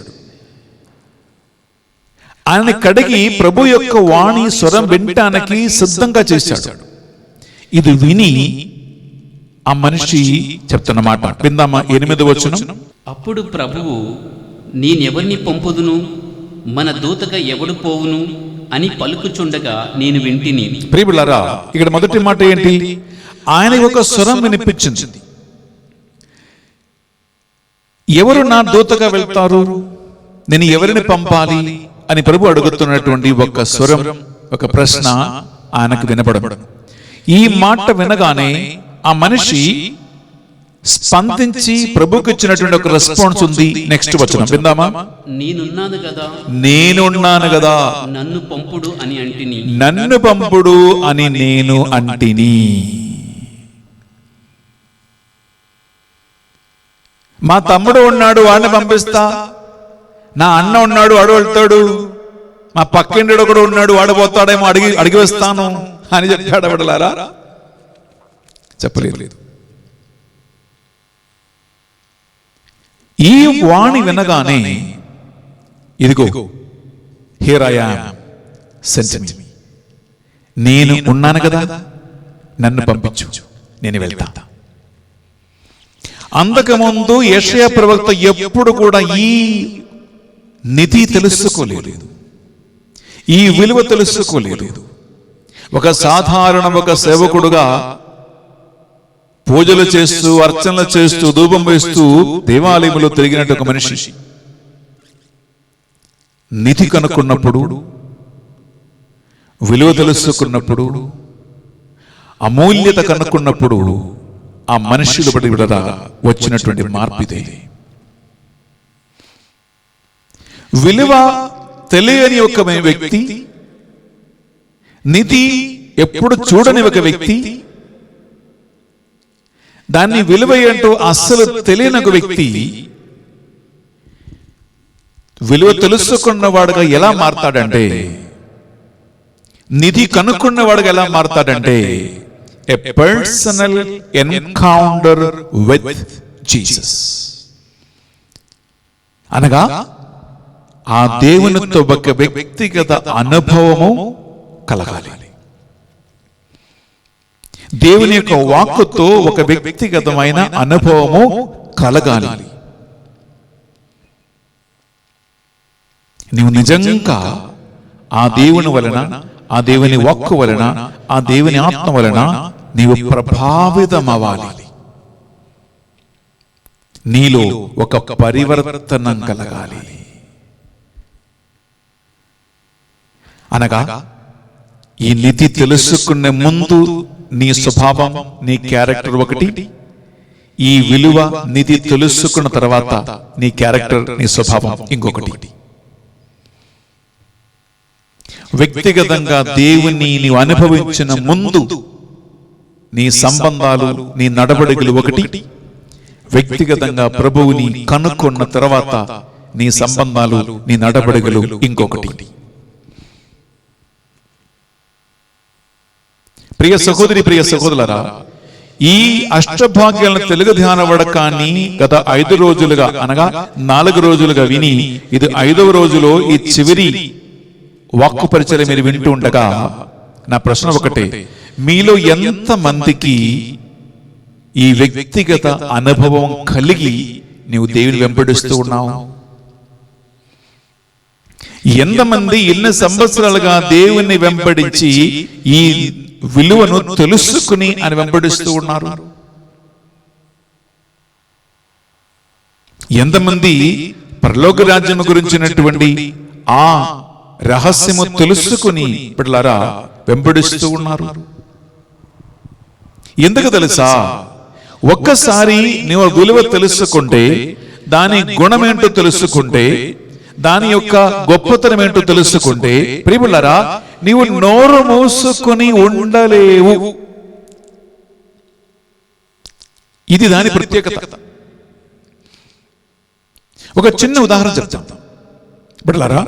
ఆయనని కడిగి ప్రభు యొక్క వాణి స్వరం వినటానికి సిద్ధంగా చేశాడు. ఇది విని ఆ మనిషి చెప్తున్న మాట విందామా? 8వ వచనం. అప్పుడు ప్రభువు, నేనెవరిని పంపుదును, మన దూతగా ఎవడు పోవును అని పలుకుచుండగా నేను వింటిని. ప్రియబిడ్డలారా, ఇక్కడ మొదటి మాట ఏంటి? ఆయన ఒక స్వరం వినిపించింది. ఎవరు నా దూతగా వెళ్తారు, నేను ఎవరిని పంపాలి అని ప్రభు అడుగుతున్నటువంటి ఒక స్వరం, ఒక ప్రశ్న ఆయనకు వినపడదు. ఈ మాట వినగానే ఆ మనిషి స్పందించి ప్రభుకి ఇచ్చినటువంటి ఒక రెస్పాన్స్ ఉంది. నెక్స్ట్ వచనం విందామా? నేనున్నాను కదా, నేనున్నాను కదా, నన్ను పంపుడు అని అంటిని. నన్ను పంపుడు అని నేను అంటిని. మా తమ్ముడు ఉన్నాడు, వాడిని పంపిస్తా. నా అన్న ఉన్నాడు, వాడు వెళ్తాడు. మా పక్కింటి ఒకడు ఉన్నాడు, వాడు పోతాడేమో, అడిగి వస్తాను అని చెప్పాడు. బిడ్డలారా, చెప్పలేదు. ఈ వాణి వినగానే, ఇదిగో here I am, send me, నేను ఉన్నాను కదా, నన్ను పంపించు, నేను వెళ్తా. అంతకుముందు యెషయా ప్రవక్త ఎప్పుడు కూడా ఈ నిధి తెలుసుకోలేదు, ఈ విలువ తెలుసుకోలేదు. ఒక సాధారణ ఒక సేవకుడుగా పూజలు చేస్తూ, అర్చనలు చేస్తూ, ధూపం వేస్తూ దేవాలయంలో తిరిగినట్టు ఒక మనిషి నిధి కనుక్కున్నప్పుడు, విలువ తెలుసుకున్నప్పుడు, అమూల్యత కనుక్కున్నప్పుడు ఆ మనుషులు బట్టి విడరా వచ్చినటువంటి మార్పిదే. విలువ తెలియని ఒక వ్యక్తి, నిధి ఎప్పుడు చూడని ఒక వ్యక్తి, దాన్ని విలువ ఏంటో అస్సలు తెలియని ఒక వ్యక్తి విలువ తెలుసుకున్నవాడుగా ఎలా మారతాడంటే, నిధి కనుక్కున్నవాడుగా ఎలా మారతాడంటే, a personal encounter with Jesus. అనగా ఆ దేవునితో ఒక వ్యక్తిగత అనుభవము కలగాలి. దేవుని యొక్క వాక్కుతో ఒక వ్యక్తిగతమైన అనుభవము కలగాలి. నీవు నిజంగా ఆ దేవుని వలన, ఆ దేవుని వాక్కు వలన, ఆ దేవుని ఆత్మ వలన నీవు ప్రభావితమవ్వాలి. నీలో ఒక పరివర్తనం కలగాలి. అనగా ఈ నీతి తెలుసుకునే ముందు నీ స్వభావం, నీ క్యారెక్టర్ ఒకటి. ఈ విలువ నీతి తెలుసుకున్న తర్వాత నీ క్యారెక్టర్, నీ స్వభావం ఇంకొకటి. వ్యక్తిగతంగా దేవుని నీవు అనుభవించిన ముందు నీ సంబంధాలు, నీ నడవడికలు ఒకటి. వ్యక్తిగతంగా ప్రభువుని కనుక్కున్న తర్వాత నీ సంబంధాలు, నీ నడవడికలు ఇంకొకటి. ప్రియ సహోదరి, ప్రియ సహోదరులారా, ఈ అష్టభాగ్యాలను తెలుగు ధ్యాన వడకాన్ని గత 5 రోజులుగా అనగా 4 రోజులుగా విని ఇది 5వ రోజులో ఈ చివరి వాక్కు పరిచయం మీరు వింటూ ఉండగా నా ప్రశ్న ఒకటే, మీలో ఎంత మందికి ఈ వ్యక్తిగత అనుభవం కలిగి నీవు దేవుని వెంబడిస్తూ ఉన్నావు? ఎంతమంది ఎన్ని సంవత్సరాలుగా దేవుని వెంబడించి ఈ విలువను తెలుసుకుని అని వెంబడిస్తూ ఉన్నారు? ఎంతమంది పరలోక రాజ్యం గురించినటువంటి ఆ రహస్యము తెలుసుకుని బిడ్డలారా వెంబడిస్తూ ఉన్నారు? ఎందుకు తెలుసా? ఒక్కసారి నీవు విలువ తెలుసుకుంటే, దాని గుణమేంటో తెలుసుకుంటే, దాని యొక్క గొప్పతనం ఏంటో తెలుసుకుంటే ప్రియములారా, నీవు నోరు మూసుకొని ఉండలేవు. ఇది దాని ప్రత్యేకత. ఒక చిన్న ఉదాహరణ చెప్తాం బిడ్డలారా.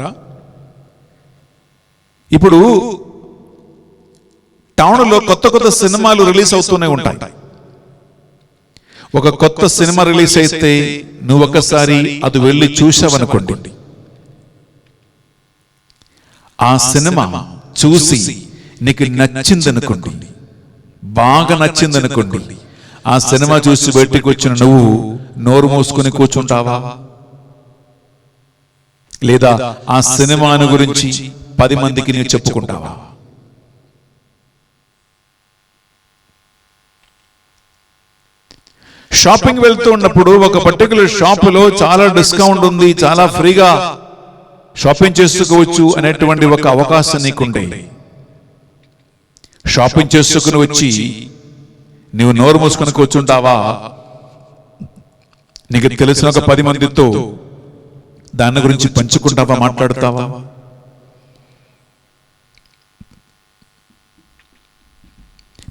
ఇప్పుడు టౌన్లో కొత్త కొత్త సినిమాలు రిలీజ్ అవుతూనే ఉంటాయి. ఒక కొత్త సినిమా రిలీజ్ అయితే నువ్వు ఒక్కసారి అది వెళ్ళి చూసావనుకోండి, ఆ సినిమా చూసి నీకు నచ్చిందనుకోండి, బాగా నచ్చిందనుకోండి, ఆ సినిమా చూసి బయటికి వచ్చిన నువ్వు నోరు మూసుకుని కూర్చుంటావా? లేదా ఆ సినిమాను గురించి 10 మందికి నీవు చెప్పుకుంటావా? షాపింగ్ వెళ్తూ ఉన్నప్పుడు ఒక పర్టికులర్ షాపులో చాలా డిస్కౌంట్ ఉంది, చాలా ఫ్రీగా షాపింగ్ చేసుకోవచ్చు అనేటువంటి ఒక అవకాశం నీకుండే. షాపింగ్ చేసుకుని వచ్చి నీవు నోరు మూసుకొని కూర్చుంటావా? నీకు తెలిసిన ఒక 10 మందితో దాని గురించి పంచుకుంటావా, మాట్లాడుతావా?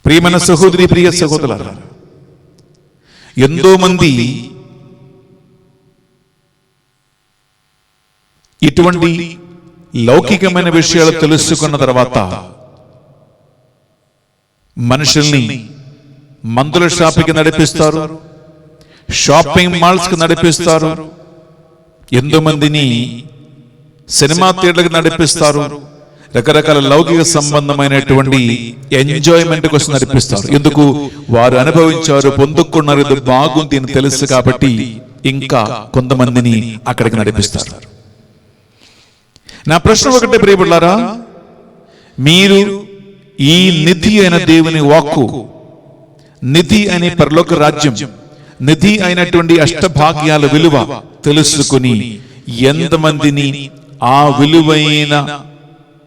ప్రియమైన సహోదరి, ప్రియ సహోదరులారా, ఎంతో మంది ఇటువంటి లౌకికమైన విషయాలు తెలుసుకున్న తర్వాత మనుషుల్ని మందుల షాపింగ్కి నడిపిస్తారు, షాపింగ్ మాల్స్ కి నడిపిస్తారు, ఎంతో మందిని సినిమా థియేటర్లకు నడిపిస్తారు, రకరకాల లౌకిక సంబంధమైనటువంటి ఎంజాయ్మెంట్ కోసం నడిపిస్తారు. ఎందుకు? వారు అనుభవించారు, పొందుకున్నారు, ఇది బాగుంది అని తెలుసు కాబట్టి ఇంకా కొంతమందిని అక్కడికి నడిపిస్తారు. నా ప్రశ్న ఒకటే ప్రియబిడ్డలారా, మీరు ఈ నిధి అయిన దేవుని వాక్కు, నిధి అనే పరలోక రాజ్యం, నిధి అయినటువంటి అష్టభాగ్యాల విలువ తెలుసుకుని ఎంతమందిని ఆ విలువైన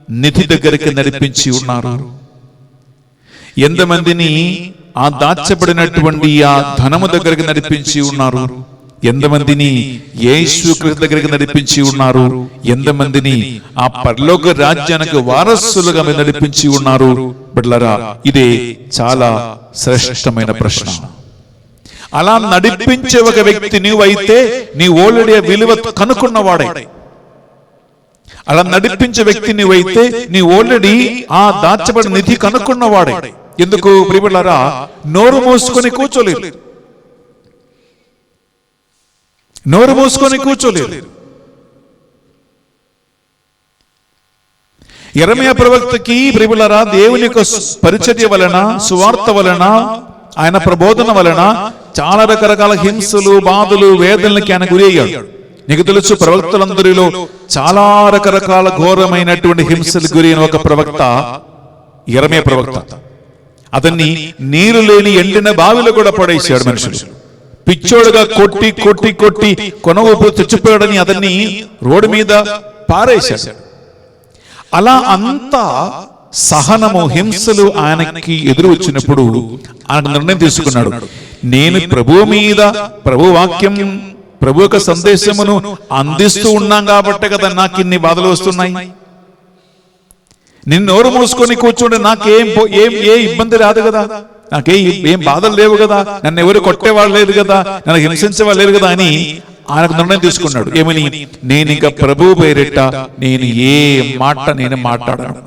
నిధి దగ్గరికి నడిపించి ఉన్నారు? ఎంతమందిని ఆ దాచబడినటువంటి ఆ ధనము దగ్గరికి నడిపించి ఉన్నారు? ఎంతమందిని యేసుక్రీస్తు దగ్గరికి నడిపించి ఉన్నారు? ఎంతమందిని ఆ పరలోక రాజ్యానికి వారసులుగా నడిపించి ఉన్నారు? బిడ్డలారా, ఇదే చాలా శ్రేష్టమైన ప్రశ్న. అలా నడిపించే ఒక వ్యక్తి నీవైతే నీ ఆల్రెడీ విలువ కనుక్కున్నవాడే. అలా నడిపించే వ్యక్తి నీవైతే నీ ఆల్రెడీ ఆ దాచబడిన నిధి కనుక్కున్నవాడే. ఎందుకు ప్రియబిడ్డలారా? నోరు మూసుకొని కూర్చోలేరు, నోరు మూసుకొని కూర్చోలేరు. యెరెమయా ప్రవక్తకి ప్రియబిడ్డలారా దేవుని యొక్క పరిచర్య వలన, సువార్త వలన, ఆయన ప్రబోధన వలన చాలా రకరకాల హింసలు, బాధలు, వేదనలకి ఆయన గురి అయ్యాడు. నీకు తెలుసు, ప్రవక్తలందరిలో చాలా రకరకాల ఘోరమైనటువంటి హింసలు గురి అయిన ఒక ప్రవక్త యెరెమయా ప్రవక్త. అతన్ని నీరు లేని ఎండిన బావిలో కూడా పడేసాడు మనుషులు. పిచ్చోడుగా కొట్టి కొట్టి కొట్టి కొనవూపు చచ్చిపోయాడని అతన్ని రోడ్డు మీద పారేశాడు. అలా అంతా సహనము, హింసలు ఆయనకి ఎదురు వచ్చినప్పుడు ఆయన నిర్ణయం తీసుకున్నాడు, నేను ప్రభువు మీద, ప్రభు వాక్యం, ప్రభు యొక్క సందేశమును అందిస్తూ ఉన్నాం కాబట్టే కదా నాకు ఇన్ని బాధలు వస్తున్నాయి. నిన్ను నోరు మూసుకొని కూర్చుంటే నాకేం ఏ ఇబ్బంది రాదు కదా, నాకేం బాధలు లేవు కదా, నన్ను ఎవరు కొట్టేవాళ్ళు లేదు కదా, నన్ను హింసించేవాళ్ళు లేరు కదా అని ఆయనకు నిర్ణయం తీసుకున్నాడు. ఏమని? నేను ఇంకా ప్రభు పేరిట నేను ఏ మాట నేను మాట్లాడను,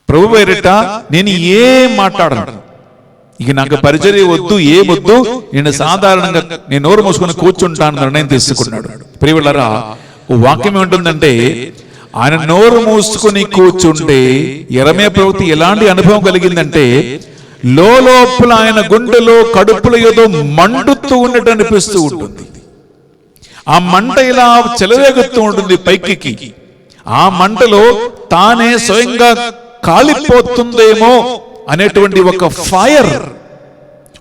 ప్రభు పేరిట నేను ఏం మాట్లాడను, ఇక నాకు పరిచర్య వద్దు, ఏమొద్దు, నేను సాధారణంగా నేను నోరు మూసుకొని కూర్చుంటాను నిర్ణయం తీసుకున్నాడు. ప్రియవులారా, వాక్యం ఏముంటుందంటే ఆయన నోరు మూసుకొని కూర్చుంటే యెరెమయా ప్రవక్త ఎలాంటి అనుభవం కలిగిందంటే లోపల ఆయన గుండెలో కడుపులో ఏదో మండుతూ ఉన్నట్టు అనిపిస్తూ ఉంటుంది. ఆ మంట ఇలా చెలరేగుతూ ఉంటుంది పైకి. ఆ మంటలో తానే స్వయంగా కాలిపోతుందేమో అనేటువంటి ఒక ఫైర్,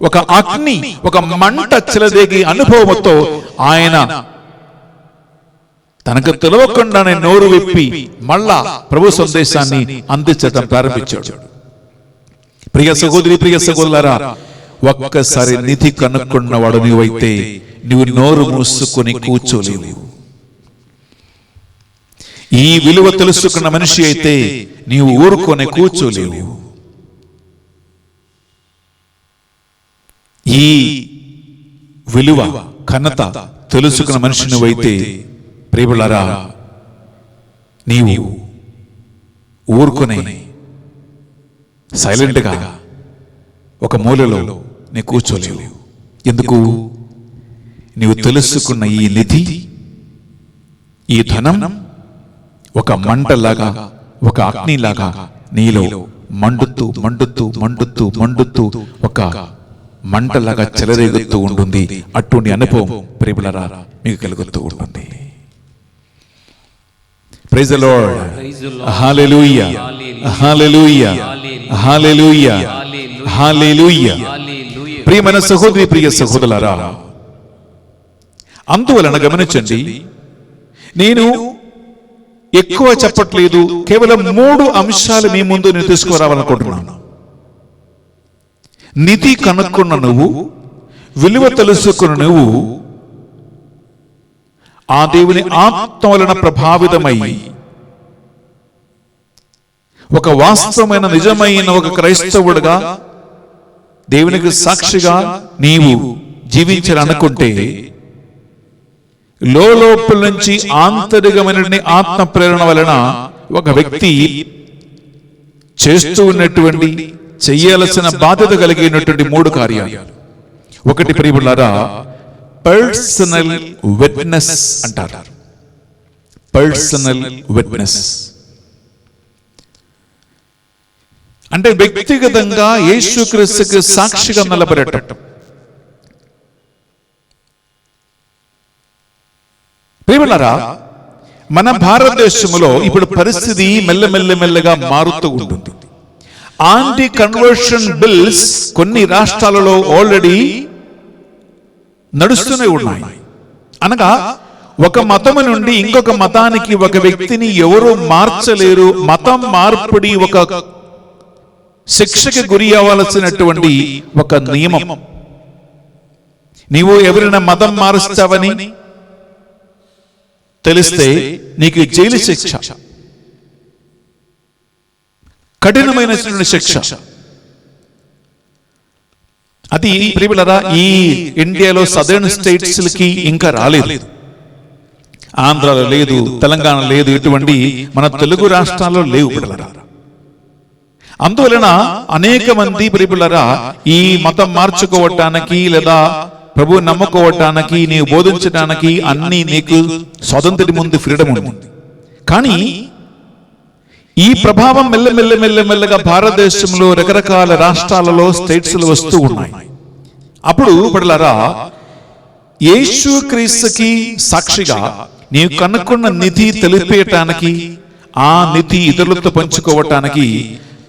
ఒక అగ్ని, ఒక మంట చెలరేగి అనుభవంతో ఆయన తనకు తెలియకుండానే నోరు విప్పి మళ్ళా ప్రభు సందేశాన్ని అందించడం ప్రారంభించాడు. ప్రియ సహోదరి, ప్రియ సహోదరులారా, ఒక్కసారి నిధి కనుక్కున్నవాడు నీవైతే నువ్వు నోరు మూసుకొని కూర్చోలేవు. ఈ విలువ తెలుసుకున్న మనిషి అయితే నీవు ఊరుకొని కూర్చోలేవు. ఈ విలువ ఘనత తెలుసుకున్న మనిషి నువ్వైతే ప్రియములారా, నీవు ఊరుకునే సైలెంట్గా ఒక మూలలో నీ కూర్చోలేవు. ఎందుకు? నీవు తెలుసుకున్న ఈ నిధి, ఈ ధనం ఒక మంటలాగా, ఒక అగ్నిలాగా నీలో మండుతూ మండుతూ మండుతూ మండుతూ ఒక మంటలాగా చెలరేగుతూ ఉంటుంది. అటువంటి అనుభవం ప్రియములారా మీకు కలుగుతూ ఉంటుంది. Praise the Lord, hallelujah, hallelujah, hallelujah, హల్లెలూయా. ప్రియమైన సహోదరి, ప్రియ సహోదరులారా, అందువలన గమనించండి, నేను ఎక్కువ చెప్పట్లేదు, కేవలం 3 అంశాలు మీ ముందు నేను తీసుకురావాలనుకుంటున్నాను. నిధి కనుక్కున్న నువ్వు, విలువ తెలుసుకున్న నువ్వు, ఆ దేవుని ఆత్మ వలన ప్రభావితమై ఒక వాస్తవమైన నిజమైన ఒక క్రైస్తవుడుగా, దేవునికి సాక్షిగా నీవు జీవించాలనుకుంటే లోపల నుంచి ఆంతరికమైన ఆత్మ ప్రేరణ వలన ఒక వ్యక్తి చేస్తూ ఉన్నటువంటి, చెయ్యాల్సిన బాధ్యత కలిగినటువంటి 3 కార్యాలు. ఒకటి ప్రియములారా, పర్సనల్ విట్నెస్ అంటారు. పర్సనల్ విట్నెస్ అంటే వ్యక్తిగతంగా యేసుక్రీస్తుకి సాక్షిగా నిలబడటం. ప్రియములారా, మన భారతదేశంలో ఇప్పుడు పరిస్థితి మెల్లమెల్లగా మారుతూ ఉంటుంది. యాంటీ కన్వర్షన్ బిల్స్ కొన్ని రాష్ట్రాలలో ఆల్రెడీ నడుస్తూనే ఉన్నాయి. అనగా ఒక మతము నుండి ఇంకొక మతానికి ఒక వ్యక్తిని ఎవరు మార్చలేరు. మతం మార్పిడి ఒక శిక్షకి గురి అవ్వాల్సినటువంటి ఒక నియమం. నీవు ఎవరైనా మతం మారుస్తావని తెలిస్తే నీకు జైలు శిక్ష, కఠినమైన శిక్ష. అది ప్రియములారా ఈ ఇండియాలో సదర్న్ స్టేట్స్ కి ఇంకా రాలేదు. ఆంధ్రాలో లేదు, తెలంగాణ లేదు, ఇటువంటి మన తెలుగు రాష్ట్రాల్లో లేవు ప్రియములారా. అందువలన అనేక మంది ప్రియములారా ఈ మతం మార్చుకోవటానికి లేదా ప్రభు నమ్ముకోవటానికి, నీవు బోధించడానికి అన్ని నీకు స్వాతంత్ర్యం ముందు ఫ్రీడమ్ ఉంది. కానీ ఈ ప్రభావం మెల్లమెల్లగా భారతదేశంలో రకరకాల రాష్ట్రాలలో స్టేట్స్ లో వస్తూ ఉన్నాయి. అప్పుడు ప్రియములారా యేసుక్రీస్తుకి సాక్షిగా నీవు కనుక్కున్న నిధి తెలిపేయటానికి, ఆ నిధి ఇతరులతో పంచుకోవటానికి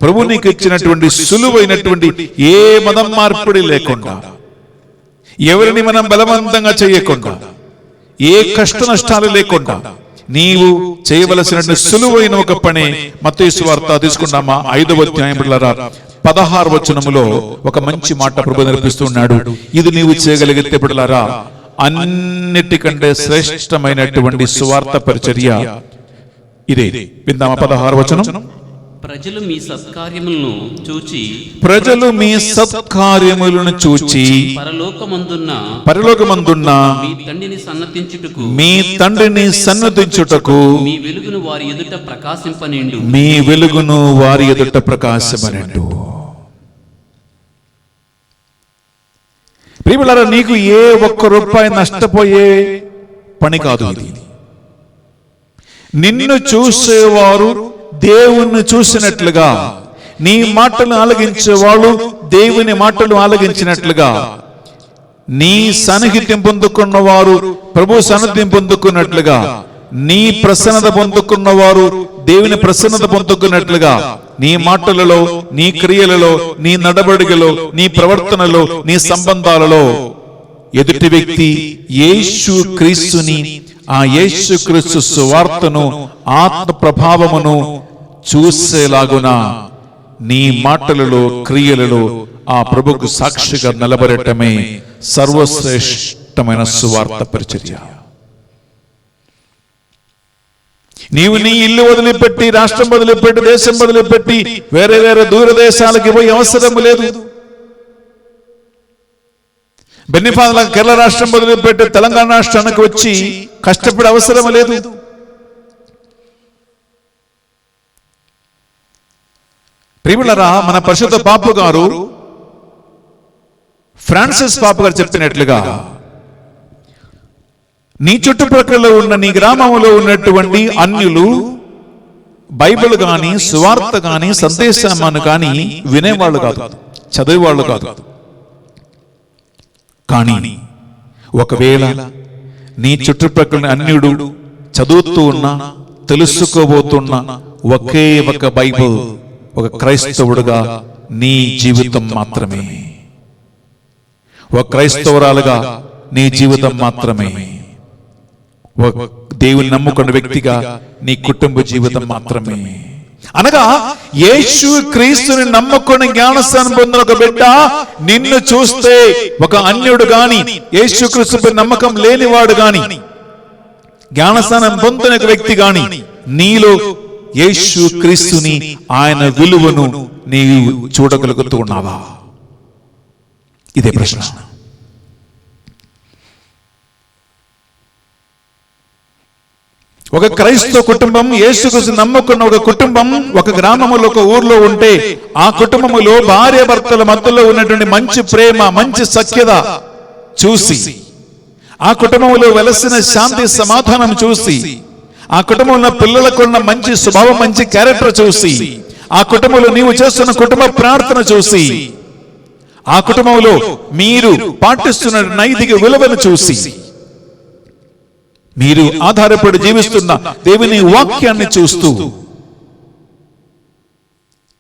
ప్రభు నీకు ఇచ్చినటువంటి సులువైనటువంటి ఏ మతం మార్పిడి లేకుండా, ఎవరిని మనం బలవంతంగా చేయకుండా, ఏ కష్ట నష్టాలు లేకుండా నీవు చేయవలసిన సులువైన ఒక పని మత్తయి సువార్త తీసుకున్నామా 5వ అధ్యాయం 16వ వచనములో ఒక మంచి మాట ప్రభు నేర్పిస్తున్నాడు. ఇది నీవు చేయగలిగితే బిడ్డలారా, అన్నిటికంటే శ్రేష్టమైనటువంటి సువార్త పరిచర్య ఇదే. విందామా 16వ వచనం. ప్రజలు మీ సత్కార్యములను చూచి పరలోకమందున్న మీ తండ్రిని సన్నతించుటకు మీ వెలుగును వారి ఎదుట ప్రకాశమనిండు. ప్రియములారా, నీకు ఏ ఒక్క రూపాయి నష్టపోయే పని కాదు ఇది. నిన్ను చూసేవారు దేవుణ్ణి చూసినట్లుగా, నీ మాటలు ఆలగించేవాళ్ళు దేవుని మాటలు ఆలగించినట్లుగా, నీ సన్నిహిత్యం పొందుకున్న వారు ప్రభు సన్నిహిత్యం పొందుకున్నట్లుగా, నీ ప్రసన్నత పొందుకున్న వారు దేవుని ప్రసన్నత పొందుకున్నట్లుగా, నీ మాటలలో, నీ క్రియలలో, నీ నడవడికలో, నీ ప్రవర్తనలో, నీ సంబంధాలలో ఎదుటి వ్యక్తి యేసు క్రీస్తుని, ఆ యేసు క్రీస్తు సువార్తను, ఆత్మ ప్రభావమును చూసేలాగున నీ మాటలలో, క్రియలలో ఆ ప్రభుకు సాక్షిగా నిలబడటమే సర్వశ్రేష్టమైన సువార్త పరిచర్య. నీవు నీ ఇల్లు వదిలిపెట్టి, రాష్ట్రం వదిలిపెట్టి, దేశం వదిలిపెట్టి వేరే వేరే దూర దేశాలకి పోయి అవసరం లేదు. బెన్నిపాదల కేరళ రాష్ట్రం వదిలిపెట్టి తెలంగాణ రాష్ట్రానికి వచ్చి కష్టపడే అవసరం లేదు. ప్రియులారా, మన పరిశుద్ధ పాపు గారు ఫ్రాన్సిస్ పాపు గారు చెప్పినట్లుగా, నీ చుట్టుప్రక్కల ఉన్న నీ గ్రామంలో ఉన్నటువంటి అన్యులు బైబిల్ గాని, సువార్త గాని, సందేశాన్ని గాని వినేవాళ్ళు కాదు, చదివేవాళ్ళు కాదు. కానీ ఒకవేళ నీ చుట్టుప్రక్కల అన్యుడు చదువుతూ ఉన్నా, తెలుసుకోబోతున్న ఒకే ఒక బైబిల్, ఒక క్రైస్తవుడుగా నీ జీవితం మాత్రమే, ఒక క్రైస్తవురాలుగా నీ జీవితం మాత్రమే, ఒక దేవుని నమ్ముకున్న వ్యక్తిగా నీ కుటుంబ జీవితం మాత్రమే. అనగా యేసు క్రీస్తుని నమ్ముకుని జ్ఞానస్నానం పొందిన ఒక బిడ్డ నిన్ను చూస్తే ఒక అన్యుడు గాని, యేసు క్రీస్తుపై నమ్మకం లేనివాడు గాని, జ్ఞానస్నానం పొందిన ఒక వ్యక్తి గాని నీలో యేసు క్రీస్తుని, ఆయన విలువను నీవు చూడగలుగుతూ ఉన్నావా? ఇదే ప్రశ్న. ఒక క్రైస్తవ కుటుంబం, యేసుక్రీస్తు నమ్ముకున్న ఒక కుటుంబం ఒక గ్రామములో, ఒక ఊర్లో ఉంటే ఆ కుటుంబములో భార్య భర్తల మధ్యలో ఉన్నటువంటి మంచి ప్రేమ, మంచి సఖ్యత చూసి, ఆ కుటుంబంలో వెలసిన శాంతి సమాధానం చూసి, ఆ కుటుంబంలో పిల్లలకున్న మంచి స్వభావం, మంచి క్యారెక్టర్ చూసి, ఆ కుటుంబంలో నీవు చేస్తున్న కుటుంబ ప్రార్థన చూసి, ఆ కుటుంబంలో మీరు పాటిస్తున్న నైతిక విలువను చూసి, మీరు ఆధారపడి జీవిస్తున్న దేవుని వాక్యాన్ని చూస్తూ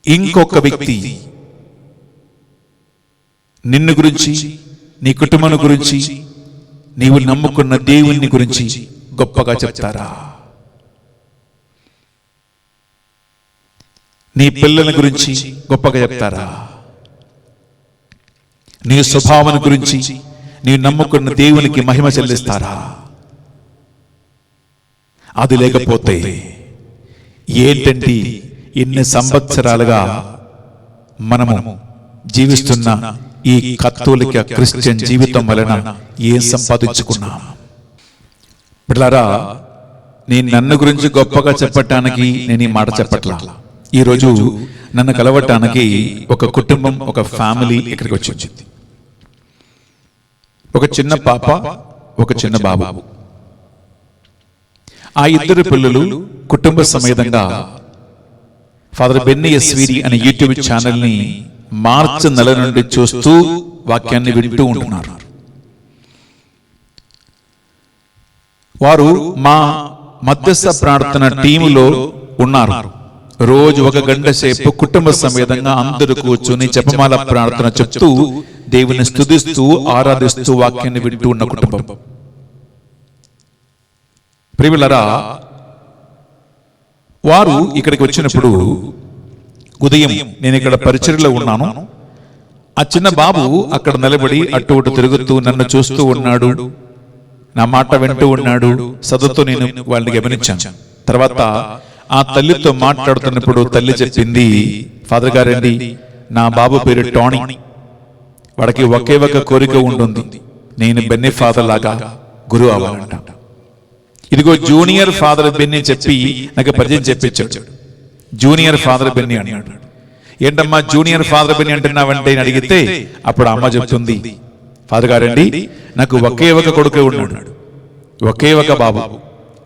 ఇంకొక వ్యక్తి నిన్ను గురించి, నీ కుటుంబం గురించి, నీవు నమ్ముకున్న దేవుని గురించి గొప్పగా చెప్తారా? నీ పిల్లల గురించి గొప్పగా చెప్తారా? నీ స్వభావం గురించి, నీ నమ్ముకున్న దేవునికి మహిమ చెల్లిస్తారా? అది లేకపోతే ఏంటంటే ఎన్ని సంవత్సరాలుగా మనము జీవిస్తున్న ఈ కథోలిక క్రిస్టియన్ జీవితం వలన ఏం సంపాదించుకున్నాం? బిడ్డలారా, నేను నన్ను గురించి గొప్పగా చెప్పటానికి నేను ఈ మాట చెప్పట్లా. ఈరోజు నన్ను కలవటానికి ఒక కుటుంబం, ఒక ఫ్యామిలీ ఇక్కడికి వచ్చింది. ఒక చిన్న పాప, ఒక చిన్న బాబు. ఆ ఇద్దరు పిల్లలు కుటుంబ సమేతంగా ఫాదర్ బెన్నీ ఎస్వీడి అనే యూట్యూబ్ ఛానల్ని మార్చి నెల నుండి చూస్తూ వాక్యాన్ని వింటూ ఉంటున్నారు. వారు మా మధ్యస్థ ప్రార్థన టీములో ఉన్నారు. రోజు 1 గంట సేపు కుటుంబ సమేతంగా అందరూ కూర్చొని జపమాల ప్రార్థన చెప్తూ దేవుని స్తుతిస్తూ ఆరాధిస్తూ వాక్యాన్ని వింటూ ఉన్న కుటుంబం. ప్రియులారా, వారు ఇక్కడికి వచ్చినప్పుడు ఉదయం నేను ఇక్కడ పరిచర్యలో ఉన్నాను. ఆ చిన్న బాబు అక్కడ నిలబడి అటు ఇటు తిరుగుతూ నన్ను చూస్తూ ఉన్నాడు, నా మాట వింటూ ఉన్నాడు. సదతో నేను వాళ్ళని గమనించాను. తర్వాత ఆ తల్లితో మాట్లాడుతున్నప్పుడు తల్లి చెప్పింది, ఫాదర్ గారండి, నా బాబు పేరు టానీ, వాడికి ఒకే ఒక కోరిక ఉంటుంది, నేను బెన్నీ ఫాదర్ లాగా గురువు అవ్వాలంట. ఇదిగో జూనియర్ ఫాదర్ బెన్నీ చెప్పి నాకు పరిచయం చెప్పించాడు. జూనియర్ ఫాదర్ బెన్నీ అన్నాడు. ఏంటమ్మా జూనియర్ ఫాదర్ బెన్నీ అంటున్నావంటే అని అడిగితే అప్పుడు అమ్మ చెప్తుంది, ఫాదర్ గారండి, నాకు ఒకే ఒక కొడుకు ఉన్నాడు, ఒకే ఒక బాబు.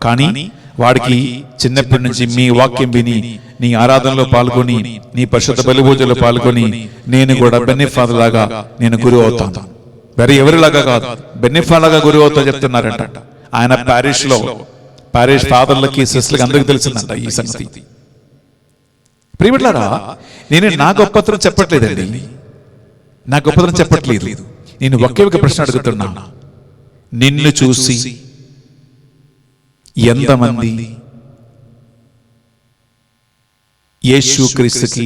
కానీ వాడికి చిన్నప్పటి నుంచి మీ వాక్యం విని, నీ ఆరాధనలో పాల్గొని, నీ పరిశుద్ధ బలి పూజలో పాల్గొని, నేను కూడా బెన్నీ ఫాదర్ లాగా నేను గురువు అవుతాను. వేరే ఎవరిలాగా కాదు, బెన్నీ ఫాదర్ లాగా గురువు అవుతా చెప్తున్నారంట. ఆయన పారిష్ ఫాదర్లకి సిస్టర్లకి అందరికీ తెలిసిందంట ఈ సంగతి. ప్రియమిట్లారా, నేను నా గొప్పతనం చెప్పట్లేదండి, నా గొప్పతనం చెప్పట్లేదు. నేను ఒకే ఒక ప్రశ్న అడుగుతున్నా, నిన్ను చూసి ఎంతమంది యేసుక్రీస్తుకి,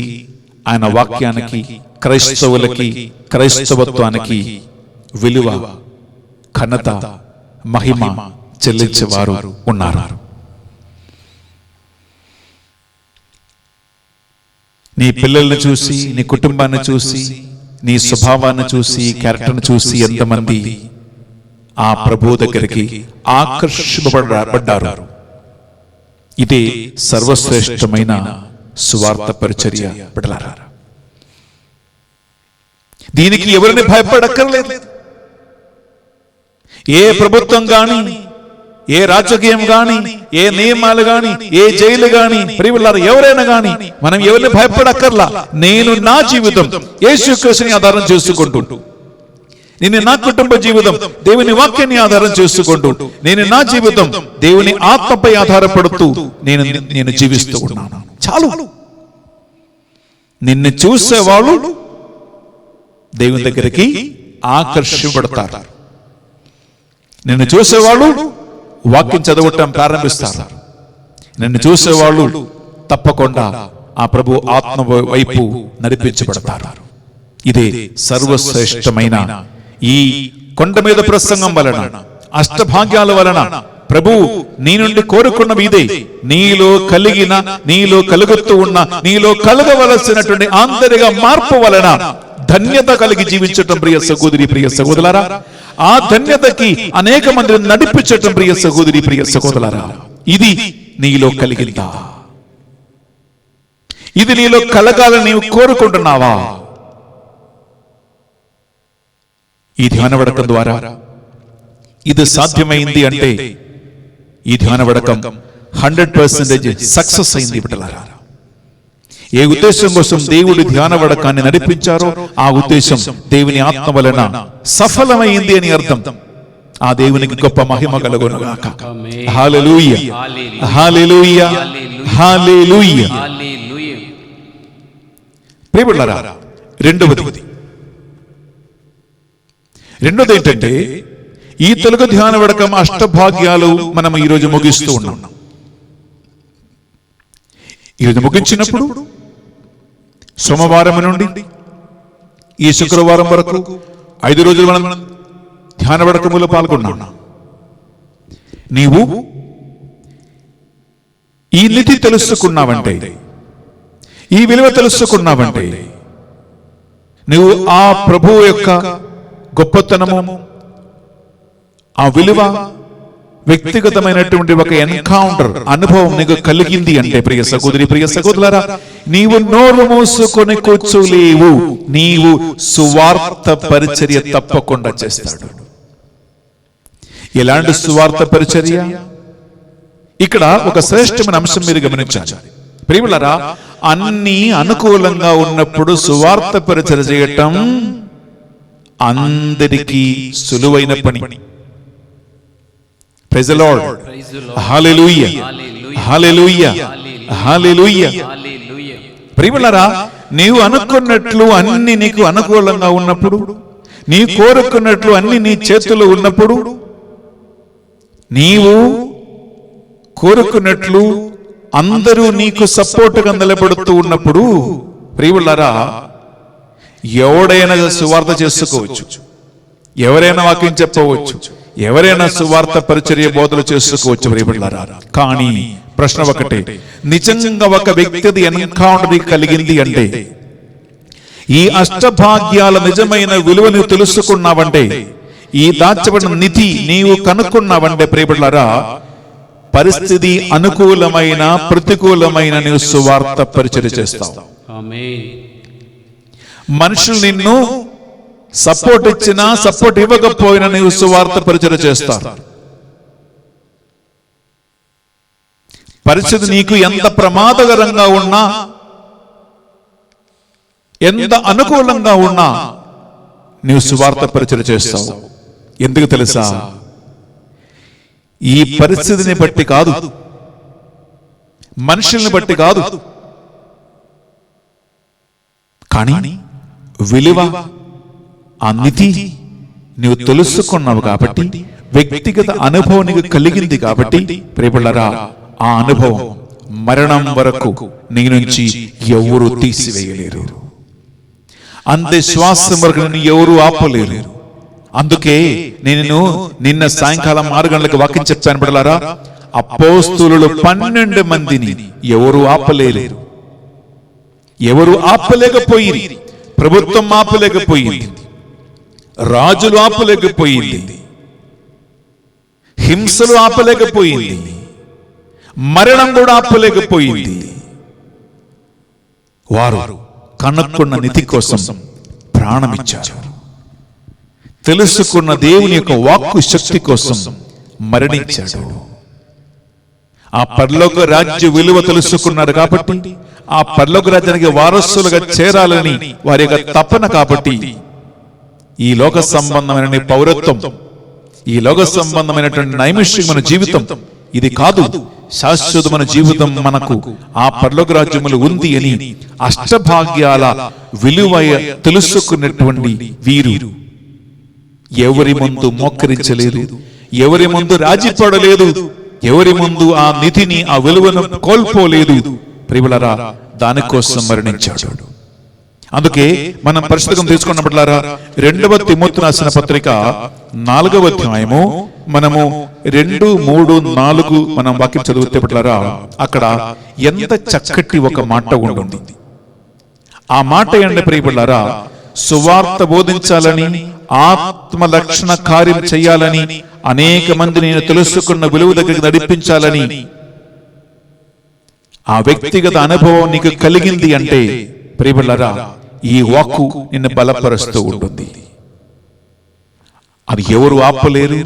ఆయన వాక్యానికి, క్రైస్తవులకి, క్రైస్తవత్వానికి విలువ, ఘనత, మహిమ చెల్లించేవారు ఉన్నారు? నీ పిల్లల్ని చూసి, నీ కుటుంబాన్ని చూసి, నీ స్వభావాన్ని చూసి, క్యారెక్టర్ని చూసి ఎంతమంది ఆ ప్రభు దగ్గరికి ఆకర్షింపబడ్డారు? ఇదే సర్వశ్రేష్టమైన సువార్త పరిచర్య బిడ్డలారా. దీనికి ఎవరిని భయపడక్కర్లేదు. ఏ ప్రభుత్వం గాని, ఏ రాజకీయం గాని, ఏ నియమాలు గాని, ఏ జైలు గాని, ప్రియులారా ఎవరైనా గాని మనం ఎవరిని భయపడక్కర్లా. నేను నా జీవితం యేసుక్రీస్తుని ఆధారం చేసుకుంటూ, నేను నా కుటుంబ జీవితం దేవుని వాక్యాన్ని ఆధారం చేసుకుంటూ, నేను నా జీవితం దేవుని ఆత్మపై ఆధారపడుతూ నేను జీవిస్తూ ఉన్నాను. చాలు. నిన్ను చూసేవాళ్ళు దేవుని దగ్గరికి ఆకర్షింపబడతారు. నిన్ను చూసేవాళ్ళు వాక్యం చదవటం ప్రారంభిస్తారు. నిన్ను చూసేవాళ్ళు తప్పకుండా ఆ ప్రభు ఆత్మ వైపు నడిపించబడతారు. ఇదే సర్వశ్రేష్టమైన ఈ కొండ మీద ప్రసంగం వలన, అష్టభాగ్యాల వలన ప్రభు నీ నుండి కోరుకున్నవి ఇదే. నీలో కలిగిన, నీలో కలుగుతూ ఉన్న, నీలో కలగవలసినటువంటి ఆంతరిక మార్పు వలన ధన్యత కలిగి జీవించటం ప్రియ సహోదరి, ప్రియ సహోదరులారా. ఆ ధన్యతకి అనేక మందిని నడిపించటం ప్రియ సహోదరి, ప్రియ సహోదరులారా. ఇది నీలో కలిగిందా? ఇది నీలో కలగాలని నీవు కోరుకుంటున్నావా? ఈ ధ్యానవడకం ద్వారా ఇది సాధ్యమైంది అంటే ఈ ధ్యానవడకం 100% సక్సెస్ అయింది బిడ్డలారా. ఏ ఉద్దేశం కోసం దేవుడి ధ్యానవడకాన్ని నడిపించారో ఆ ఉద్దేశం దేవుని ఆత్మ వలన సఫలమైంది అని అర్థం. ఆ దేవునికి గొప్ప మహిమ కలుగునుగాక. హల్లెలూయా, హల్లెలూయా, హల్లెలూయా. ప్రియబిడ్డలారా, రెండవది ఏంటంటే ఈ తెలుగు ధ్యానవడకం అష్టభాగ్యాలు మనం ఈరోజు ముగిస్తూ ఉన్నాం. ఈరోజు ముగించినప్పుడు సోమవారం నుండి ఈ శుక్రవారం వరకు 5 రోజులు మనం ధ్యానవడకములో పాల్గొన్నాం. నీవు ఈ నీతి తెలుసుకున్నావంటే, ఈ విలువ తెలుసుకున్నావంటే, నువ్వు ఆ ప్రభువు యొక్క గొప్పతనము, ఆ విలువ, వ్యక్తిగతమైనటువంటి ఒక ఎన్కౌంటర్ అనుభవం నీకు కలిగింది అంటే ప్రియ సహోదరి, ప్రియ సహోదరులారా, నీవు నోరు మూసుకొని కూర్చోలేవు. నీవు సువార్త పరిచర్య తప్పకుండా చేస్తాడు. ఎలాంటి సువార్త పరిచర్య? ఇక్కడ ఒక శ్రేష్టమైన అంశం మీరు గమనించాలి ప్రియులారా. అన్ని అనుకూలంగా ఉన్నప్పుడు సువార్త పరిచర్య చేయటం అందరికీ సులువైన పని. Praise the Lord. Hallelujah, hallelujah, hallelujah. ప్రియములారా, నీవు అనుకున్నట్లు అన్ని నీకు అనుకూలంగా ఉన్నప్పుడు, నీ కోరుకున్నట్లు అన్ని నీ చేతుల్లో ఉన్నప్పుడు, నీవు కోరుకున్నట్లు అందరూ నీకు సపోర్టుగా నిలబడుతూ ఉన్నప్పుడు, ప్రియములారా, ఎవడైనా సువార్త చేసుకోవచ్చు, ఎవరైనా వాక్యం చెప్పవచ్చు, ఎవరైనా సువార్త పరిచర్య బోధలు చేసుకోవచ్చు ప్రియములారా. కానీ ప్రశ్న ఒకటే, నిజంగా ఒక వ్యక్తిది ఎన్కౌంటర్ కలిగింది అంటే, ఈ అష్టభాగ్యాల నిజమైన విలువను తెలుసుకున్నావంటే, ఈ దాచబడిన నిధి నీవు కనుక్కున్నావంటే ప్రియములారా, పరిస్థితి అనుకూలమైన ప్రతికూలమైన నీవు సువార్త పరిచర్య చేస్తావు. ఆమేన్. మనుషులు నిన్ను సపోర్ట్ ఇచ్చినా సపోర్ట్ ఇవ్వకపోయినా నీవు సువార్త పరిచర్య చేస్తారు. పరిస్థితి నీకు ఎంత ప్రమాదకరంగా ఉన్నా, ఎంత అనుకూలంగా ఉన్నా నీవు సువార్త పరిచర్య చేస్తావు. ఎందుకు తెలుసా? ఈ పరిస్థితిని బట్టి కాదు, మనుషుల్ని బట్టి కాదు, కానీ విలువ, ఆ నిధి నీవు తెలుసుకున్నావు కాబట్టి, వ్యక్తిగత అనుభవం నీకు కలిగింది కాబట్టి ప్రియములారా, ఆ అనుభవం మరణం వరకు నీ నుంచి ఎవరు తీసివేయలేరు. అంతే శ్వాసం వరకు నిన్ను ఎవరు ఆపలేరు. అందుకే నేను నిన్న సాయంకాలం 6 గంటలకు వాక్యం చెప్పాను బిడ్డలారా, అపోస్తలులు 12 మందిని ఎవరు ఆపలేరు. ఎవరు ఆపలేకపోయింది. ప్రభుత్వం ఆపలేకపోయింది, రాజులు ఆపలేకపోయింది, హింసలు ఆపలేకపోయింది, మరణం కూడా ఆపలేకపోయింది. వారు కనుక్కున్న నిధి కోసం ప్రాణమిచ్చారు. తెలుసుకున్న దేవుని యొక్క వాక్కు శక్తి కోసం మరణించాడు. ఆ పరలోక రాజ్య విలువ తెలుసుకున్నారు కాబట్టి, ఆ పరలోక రాజ్యానికి వారసులుగా చేరాలని వారి యొక్క తపన కాబట్టి, ఈ లోక సంబంధమైన పౌరత్వం, ఈ లోక సంబంధమైనటువంటి నైమిషికమైన జీవితం ఇది కాదు, శాశ్వతమైన జీవితం మనకు ఆ పరలోక రాజ్యములు ఉంది అని అష్టభాగ్యాల విలువ తెలుసుకున్నటువంటి వీరు ఎవరి ముందు మోకరించలేదు, ఎవరి ముందు రాజీపడలేదు, ఎవరి ముందు ఆ నిధిని, ఆ విలువను కోల్పోలేదు. ప్రియములారా, దానికోసం మరణించాడు. అందుకే మనం పరిశుద్ధం తీసుకున్నట్లారా, 2వ తిమోతి రాసిన పత్రిక 4వ అధ్యాయము మనము 2, 3, 4 మనం వాక్యం చదివితే పట్లారా, అక్కడ ఎంత చక్కటి ఒక మాట ఉంటుంది. ఆ మాట ఏంటంటే ప్రియములారా, సువార్త బోధించాలని, ఆత్మ లక్షణ కార్యం చేయాలని, అనేక మంది నేను తెలుసుకున్న విలువ దగ్గరికి నడిపించాలని ఆ వ్యక్తిగత అనుభవం నీకు కలిగింది అంటే ప్రియములారా, ఈ వాక్కు నిన్ను బలపరుస్తూ ఉంటుంది. అది ఎవరు ఆపలేరు,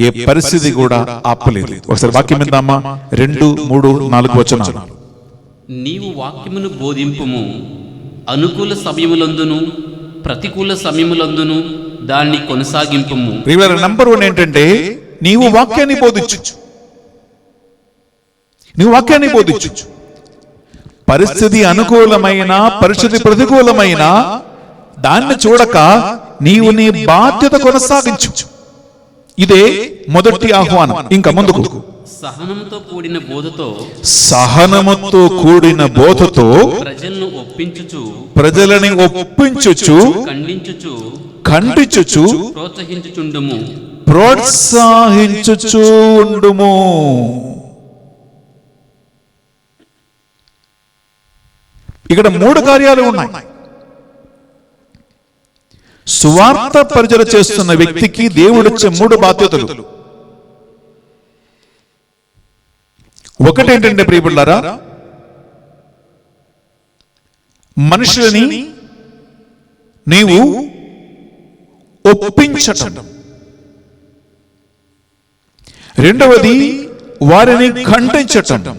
ఏ పరిస్థితి కూడా ఆపలేదు. ఒకసారి వాక్యం విందామా? 2, 3, 4 వచనాలు. నీవు వాక్యమును బోధింపుము, అనుకూల సమయములందును ప్రతికూల సమయములందును దాన్ని కొనసాగింపుము. నంబర్ 1 ఏంటంటే, నీవు వాక్యాన్ని బోధించు. నువ్వు వాక్యాన్ని బోధించు. పరిస్థితి అనుకూలమైన, పరిస్థితి ప్రతికూలమైన దాన్ని చూడక నీవు నీ బాధ్యత కొనసాగించు. ఇదే మొదటి ఆహ్వానం. ఇంకా ముందుకు, సహనముతో కూడిన బోధతో, సహనముతో కూడిన బోధతో ప్రజలని ఒప్పించుచు ఖండించుచు ప్రోత్సహించుచు ఉండుము. ఇక్కడ 3 కార్యాలు ఉన్నాయి. సువార్త పరిచర్య చేస్తున్న వ్యక్తికి దేవుడిచ్చే 3 బాధ్యతలు. ఒకటేంటంటే ప్రియబిడ్డలారా, మనుషులని నీవు ఒప్పించటం. రెండవది వారిని ఖండించటం.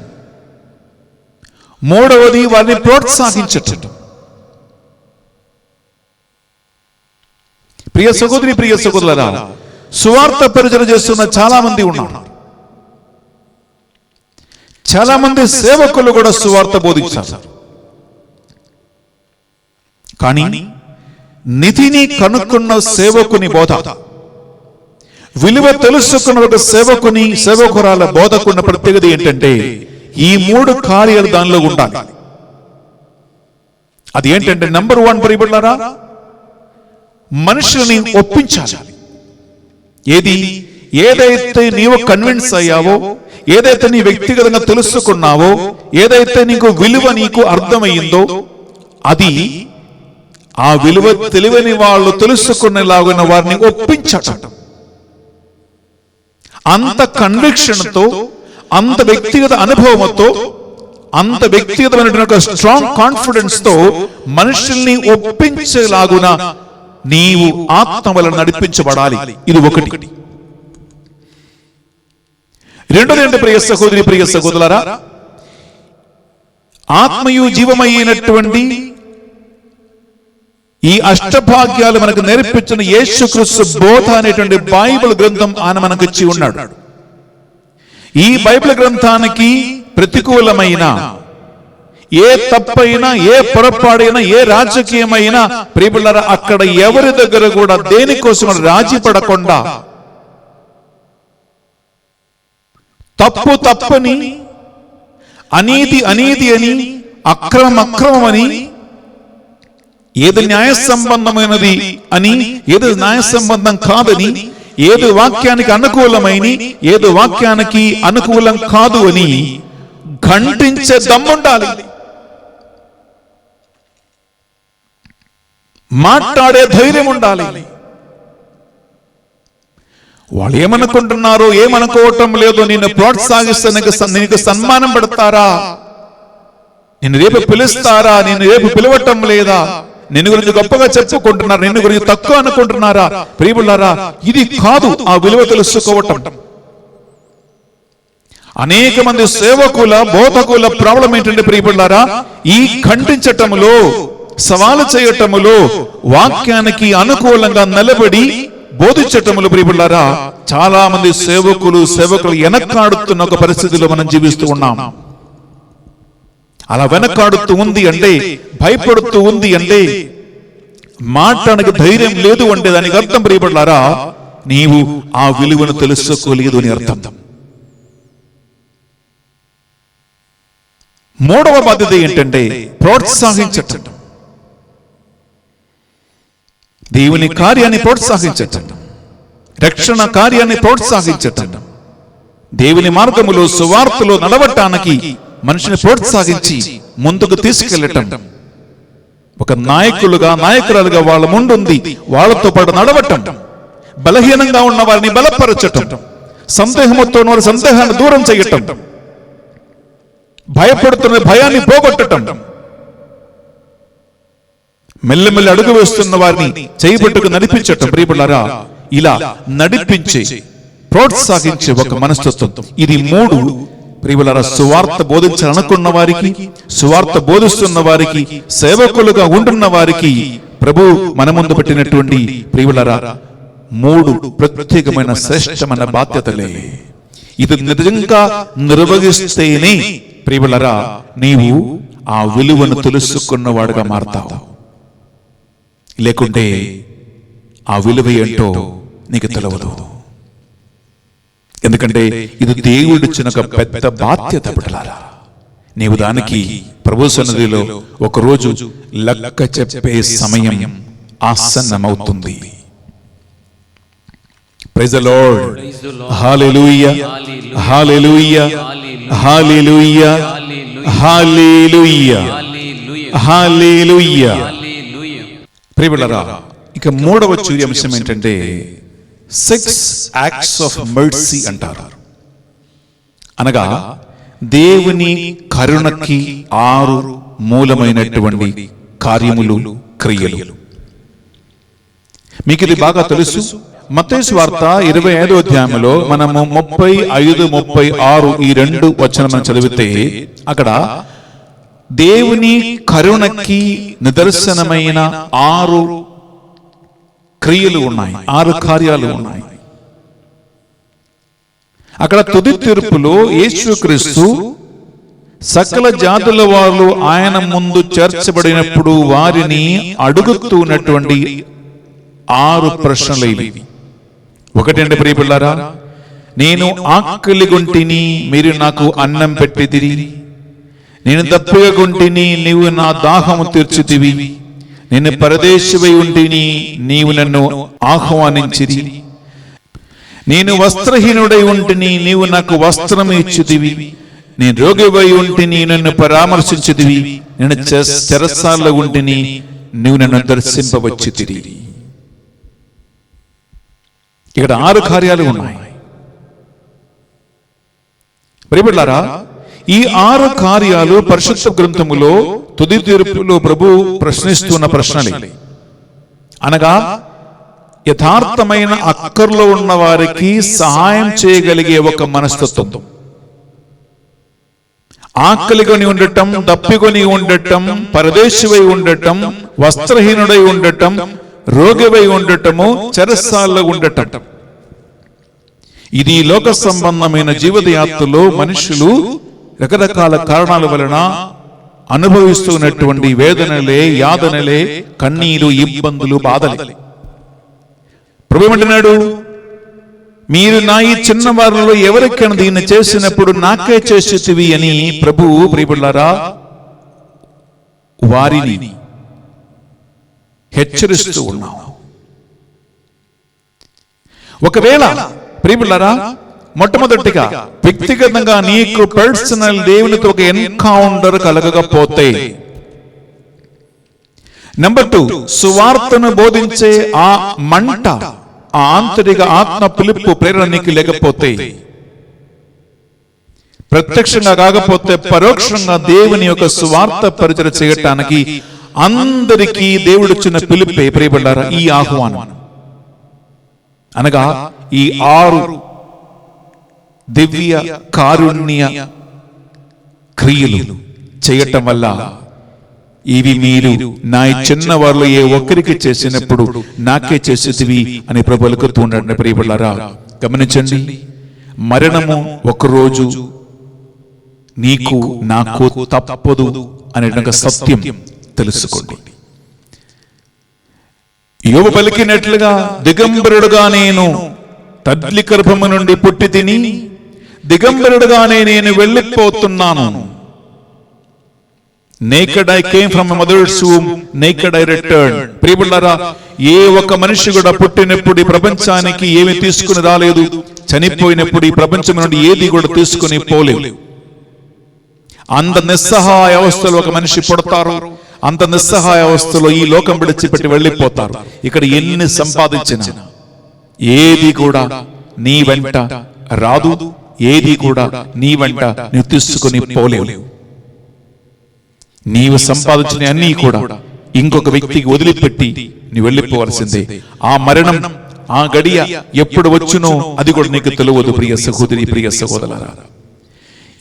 మూడవది వారిని ప్రోత్సహించటం. ప్రియ సహోదరి, ప్రియ సహోదరులారా, సువార్త పరిచర్య చేస్తున్న చాలా మంది ఉన్నారు. చాలా మంది సేవకులు కూడా సువార్త బోధించారు. కానీ నిధిని కనుక్కున్న సేవకుని బోధ, విలువ తెలుసుకున్న ఒక సేవకురాల బోధకున్న ప్రత్యేకత ఏంటంటే ఈ 3 కార్యాలు దానిలో ఉండాలి. అది ఏంటంటే నంబర్ 1 ప్రియబిడ్డలారా, మనుషుల్ని ఒప్పించాలి. ఏదైతే నీవు కన్విన్స్ అయ్యావో, ఏదైతే నీ వ్యక్తిగతంగా తెలుసుకున్నావో, ఏదైతే నీకు విలువ నీకు అర్థమయ్యిందో, అది ఆ విలువ తెలియని వాళ్ళు తెలుసుకునేలాగున వారిని ఒప్పించటం. అంత కన్విక్షన్తో, అంత వ్యక్తిగత అనుభవంతో, అంత వ్యక్తిగతమైన స్ట్రాంగ్ కాన్ఫిడెన్స్ తో మనుషుల్ని ఒప్పించేలాగున నీవు ఆత్మ వలన నడిపించబడాలి. ఇది ఒకటి. రెండోది ఏంటి ప్రియ సహోదరి, ప్రియ సహోదరులారా, ఆత్మయు జీవమైనటువంటి ఈ అష్టభాగ్యాలు మనకు నేర్పించిన యేసుక్రీస్తు బోధ అనేటువంటి బైబిల్ గ్రంథం ఆయన మనకు ఇచ్చి ఉన్నాడు. ఈ బైబిల్ గ్రంథానికి ప్రతికూలమైన ఏ తప్పైనా, ఏ పొరపాడైనా, ఏ రాజకీయమైనా ప్రియబిడ్డలారా అక్కడ ఎవరి దగ్గర కూడా దేనికోసం రాజీ పడకుండా తప్పని, అనీతి అని, అక్రమమని, ఏది న్యాయ సంబంధమైనది అని, ఏది న్యాయ సంబంధం కాదని, ఏది వాక్యానికి అనుకూలమైన, ఏది వాక్యానికి అనుకూలం కాదు అని ఖండించే దమ్ముండాలి. మాట్లాడే ధైర్యం ఉండాలి. వాళ్ళు ఏమనుకుంటున్నారో, ఏమనుకోవటం లేదో, నిన్ను ప్రోత్సహిస్తే నీకు సన్మానం పెడతారా, నిన్ను రేపు పిలుస్తారా, నిన్ను రేపు పిలవటం లేదా, నిన్ను గురించి గొప్పగా చెప్పుకుంటున్నారా, నిన్ను గురించి తక్కువ అనుకుంటున్నారా, ప్రియబిడ్డలారా ఇది కాదు ఆ విలువ తెలుసుకోవటం. అనేక మంది సేవకుల, బోధకుల ప్రాబ్లం ఏంటంటే ప్రియబిడ్డలారా, ఈ ఖండించటములో, సవాలు చేయటములో, వాక్యానికి అనుకూలంగా నిలబడి బోధించటములు ప్రియబిడ్డలారా చాలా మంది సేవకులు వెనకాడుతున్న ఒక పరిస్థితిలో మనం జీవిస్తూ ఉన్నాం. అలా వెనకాడుతూ ఉంది అంటే, భయపడుతూ ఉంది అంటే, మాట్లాడడానికి ధైర్యం లేదు అంటే దానికి అర్థం ప్రియబిడ్డలారా నీవు ఆ విలువను తెలుసుకోలేదు అని అర్థం. మూడవ బాధ్యత ఏంటంటే ప్రోత్సహించటం. దేవుని కార్యాన్ని ప్రోత్సహించటం, రక్షణ కార్యాన్ని ప్రోత్సహించటం, దేవుని మార్గములో సువార్తలో నడవటానికి మనిషిని ప్రోత్సహించి ముందుకు తీసుకెళ్లటం, ఒక నాయకురాలుగా వాళ్ళ ముందుంది వాళ్ళతో పాటు నడవటం, బలహీనంగా ఉన్న వారిని బలపరచటం, సందేహంతో వారి సందేహాన్ని దూరం చేయటం, భయపడుతున్న భయాన్ని పోగొట్టటం, మెల్లమెల్లి అడుగు వేస్తున్న వారిని చేయబట్టుకు నడిపించటం. ప్రియబిడ్డలారా ఇలా నడిపించే, ప్రోత్సహించే ఒక మనస్తత్వం. ఇది 3 ప్రియబిడ్డలారా సువార్త బోధించాలనుకున్న వారికి, సువార్త బోధిస్తున్న వారికి, సేవకులుగా ఉంటున్న వారికి ప్రభు మన ముందు పెట్టినటువంటి ప్రియబిడ్డలారా 3 ప్రత్యేకమైన శ్రేష్టమైన బాధ్యతలే. ఇది నిజంగా నిర్వహిస్తేనే ప్రియబిడ్డలారా నీవు ఆ విలువను తెలుసుకున్నవాడుగా మారతావు. లేకుంటే ఆ విలువ ఏంటో నీకు తెలియదు. ఎందుకంటే ఇది దేవుడిచ్చిన ఒక పెద్ద బాధ్యత బిడ్డలారా. నీవు దానికి ప్రభు సన్నిధిలో ఒకరోజు లెక్క చెప్పే సమయం ఆసన్నమవుతుంది. Praise the Lord. Hallelujah, hallelujah, hallelujah, hallelujah, hallelujah. ప్రియబిడ్డలారా ఇక 3వ చివరి అంశం ఏంటంటే 6 యాక్ట్స్ ఆఫ్ మర్సీ అంటారు. అనగా దేవుని కరుణకి 6 మూలమైనటువంటి కార్యములు, క్రియలు. మీకు ఇది బాగా తెలుసు. మత్తయి సువార్త 25వ అధ్యాయంలో మనము 35, 36 ఈ 2 వచనాలను చదివితే అక్కడ దేవుని కరుణకి నిదర్శనమైన 6 క్రియలు ఉన్నాయి, 6 కార్యాలు ఉన్నాయి. అక్కడ తుది తీర్పులో యేసుక్రీస్తు సకల జాతుల వారు ఆయన ముందు చేర్చబడినప్పుడు వారిని అడుగుతున్నటువంటి 6 ప్రశ్నలు ఇవి. ఒకటండి ప్రియపిల్లారా, నేను ఆకలిగొంటిని, మీరు నాకు అన్నం పెట్టితిరి. నేను దప్పిగొంటిని, నీవు నా దాహము తీర్చితివి. నేను పరదేశివై ఉంటిని, నీవు నన్ను ఆహ్వానించిరి. నేను వస్త్రహీనుడై ఉంటిని, నీవు నాకు వస్త్రం ఇచ్చితివి. నేను రోగివై ఉంటిని, నన్ను పరామర్శించితివి. నేను చెరసాల్లో ఉంటిని, నీవు నన్ను దర్శింపవచ్చితివి. ఇక్కడ 6 కార్యాలు ఉన్నాయి. ప్రియబిడ్డలారా, ఈ 6 కార్యాలు పరిశుద్ధ గ్రంథములో తుది తీర్పులో ప్రభు ప్రశ్నిస్తున్న ప్రశ్నలే. అనగా యథార్థమైన అక్కర్లో ఉన్న వారికి సహాయం చేయగలిగే ఒక మనస్తత్వం. ఆకలిగొని ఉండటం, దప్పిగొని ఉండటం, పరదేశివై ఉండటం, వస్త్రహీనుడై ఉండటం, రోగివై ఉండటము, చెరసాల్లో ఉండటం. ఇది లోక సంబంధమైన జీవితయాత్రలో మనుషులు రకరకాల కారణాల వలన అనుభవిస్తున్నటువంటి వేదనలే, యాతనలే, కన్నీరు, ఇబ్బందులు, బాధలే. ప్రభు ఏమంటున్నాడు, మీరు నా ఈ చిన్న వారిలో ఎవరికైనా దీన్ని చేసినప్పుడు నాకే చేసేటివి అని ప్రభువు ప్రియబిడ్డలారా వారిని హెచ్చరిస్తూ ఉన్నాం. ఒకవేళ ప్రియబిడ్డలారా మొట్టమొదటిగా వ్యక్తిగతంగా నీకు పర్సనల్ దేవునితో ఒక ఎన్కౌంటర్ కలగకపోతే, నెంబర్ 2 సువార్తను బోధించే ఆ మంట, ఆ ఆంతరిక ఆత్మ పిలుపు, ప్రేరణ నీకు లేకపోతే, ప్రత్యక్షంగా కాకపోతే పరోక్షంగా దేవుని యొక్క సువార్త పరిచయం చేయటానికి అందరికీ దేవుడు ఇచ్చిన పిలుపే ప్రియబిడ్డలారా ఈ ఆహ్వానం. అనగా ఈ 6 దివ్య కారుణ్య క్రియలు చేయటం వల్ల ఇవి మీరు నా చిన్న వారిలో ఏ ఒక్కరికి చేసినప్పుడు నాకే చేసేదివి అని ప్రభు పలుకుతున్నాడు. ప్రియబిడ్డలారా గమనించండి, మరణము ఒకరోజు నీకు నాకు తప్పదు అనే సత్యం తెలుసుకోండి. యోబు పలికినట్లుగా దిగంబరుడుగా నేను తల్లి గర్భము నుండి పుట్టి తిని, దిగంబరుడుగానే నేను వెళ్ళిపోతున్నాను. Naked I came from my mother's womb, naked I returned. ప్రియబిడ్డలారా, ఏ ఒక్క మనిషి కూడా పుట్టినప్పుడు ఈ ప్రపంచానికి ఏమి తీసుకుని రాలేదు, చనిపోయినప్పుడు ఈ ప్రపంచం నుండి ఏది కూడా తీసుకుని పోలేదు. అంత నిస్సహాయ అవస్థలో ఒక మనిషి పుడతారు, అంత నిస్సహాయ అవస్థలో ఈ లోకం విడిచిపెట్టి వెళ్ళిపోతారు. ఇక్కడ ఎన్ని సంపాదించినా ఏది కూడా నీ వెంట రాదు, ఏది కూడా నీ వెంట నువ్వు తీసుకుని పోలేవు. నీవు సంపాదించిన అన్నీ కూడా ఇంకొక వ్యక్తికి వదిలిపెట్టి నువ్వు వెళ్ళిపోవలసిందే. ఆ మరణం, ఆ గడియ ఎప్పుడు వచ్చునో అది కూడా నీకు తెలియదు. ప్రియ సహోదరి, ప్రియ సహోదరులారా,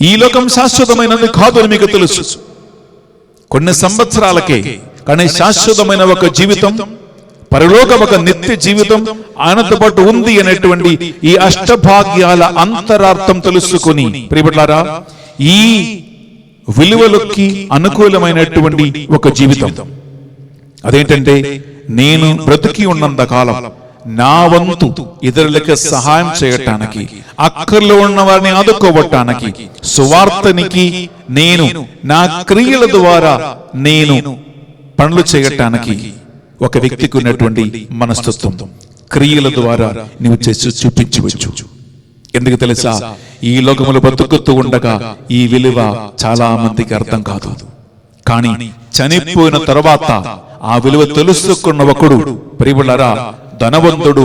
ఈ లోకం శాశ్వతమైనది కాదు అని మీకు తెలుసు. కొన్ని సంవత్సరాలకే కానీ శాశ్వతమైన ఒక జీవితం, పరలోక ఒక నిత్య జీవితం ఆయనతో పాటు ఉంది అనేటువంటి ఈ అష్టభాగ్యాల అంతరార్థం తెలుసుకొని ప్రియబిడ్డలారా ఈ విలువలకి అనుకూలమైనటువంటి ఒక జీవితం అదేంటంటే, నేను బ్రతికి ఉన్నంత కాలం నా వంతు ఇతరులకు సహాయం చేయటానికి, అక్కర్లో ఉన్న వారిని ఆదుకోవటానికి, సువార్తనికి నేను నా క్రియల ద్వారా నేను పనులు చేయటానికి ఒక వ్యక్తికి ఉన్నటువంటి మనస్తత్వం క్రియల ద్వారా నీవు చేసి చూపించవచ్చు. ఎందుకు తెలుసా, ఈ లోకములు బతుకుతూ ఉండగా ఈ విలువ చాలా మందికి అర్థం కాదు. కానీ చనిపోయిన తర్వాత ఆ విలువ తెలుసుకున్న ఒకడు ప్రియబిడ్డలారా ధనవంతుడు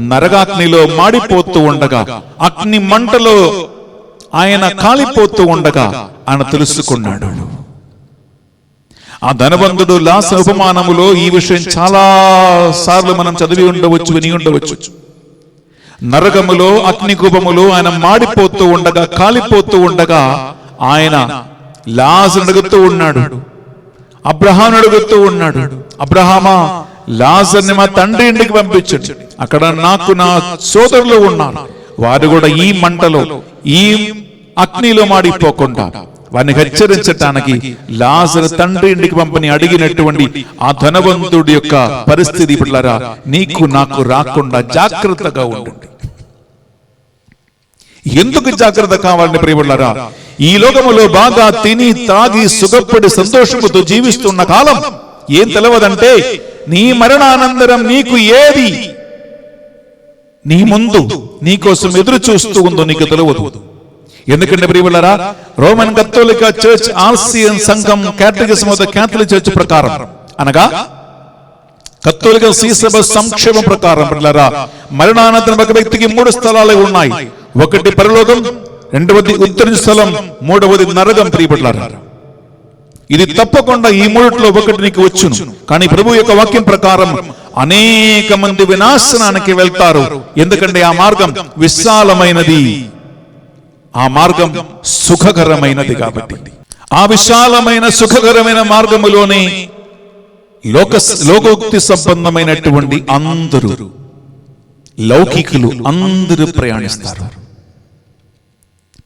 నరకాగ్నిలో మాడిపోతూ ఉండగా, అగ్ని మంటలో ఆయన కాలిపోతూ ఉండగా ఆయన తెలుసుకున్నాడు. ఆ ధనవంతుడు లాస ఉపమానములో ఈ విషయం చాలా సార్లు మనం చదివి ఉండవచ్చు, విని ఉండవచ్చు. నరకములో అగ్నికూపములో ఆయన మాడిపోతూ ఉండగా, కాలిపోతూ ఉండగా ఆయన లాజరును అడుగుతూ ఉన్నాడు, అబ్రహామును అడుగుతూ ఉన్నాడు, అబ్రహామా లాజరుని మా తండ్రి ఇంటికి పంపించండి, అక్కడ నాకు నా సోదరులు ఉన్నారు, వారు కూడా ఈ మంటలో ఈ అగ్నిలో మాడిపోకుండా వారిని హెచ్చరించటానికి లాజరు తండ్రి ఇంటికి పంపని అడిగినటువంటి ఆ ధనవంతుడి యొక్క పరిస్థితి పిల్లరా, నీకు నాకు రాకుండా జాగ్రత్తగా ఉండండి. ఎందుకు జాగ్రత్త కావాలని ప్రియబిడ్డలారా, ఈ లోకములో బాగా తిని తాగి సుఖపడి సంతోషముతో జీవిస్తున్న కాలం ఏం తెలవదంటే, నీ మరణానంతరం నీకు ఏది నీ ముందు నీకోసం ఎదురు చూస్తూ ఉందో నీకు తెలియదు. ఎందుకంటే ప్రియబిడ్డలారా, రోమన్ కథోలిక చర్చ్ ఆర్సియన్ సంఘం కేటగిజం ఆఫ్ ద క్యాథలిక్ చర్చ్ ప్రకారం, అనగా కథోలిక శ్రీసభ సంక్షేమం ప్రకారం పిల్లరా, మరణానంతరం ఒక వ్యక్తికి 3 స్థలాలు ఉన్నాయి. ఒకటి పరలోకం, రెండవది ఉత్తర స్థలం, మూడవది నరకం. ప్రియబిడ్డలారా, ఇది తప్పకుండా ఈ మూడిట్లో ఒకటి నీకు వచ్చును. కానీ ప్రభు యొక్క వాక్యం ప్రకారం అనేక మంది వినాశనానికి వెళ్తారు. ఎందుకంటే ఆ మార్గం విశాలమైనది, ఆ మార్గం సుఖకరమైనది. ఆ విశాలమైన సుఖకరమైన మార్గములోనే లోకోక్తి సంబంధమైనటువంటి అందరూ లౌకికులు అందరూ ప్రయాణిస్తారు.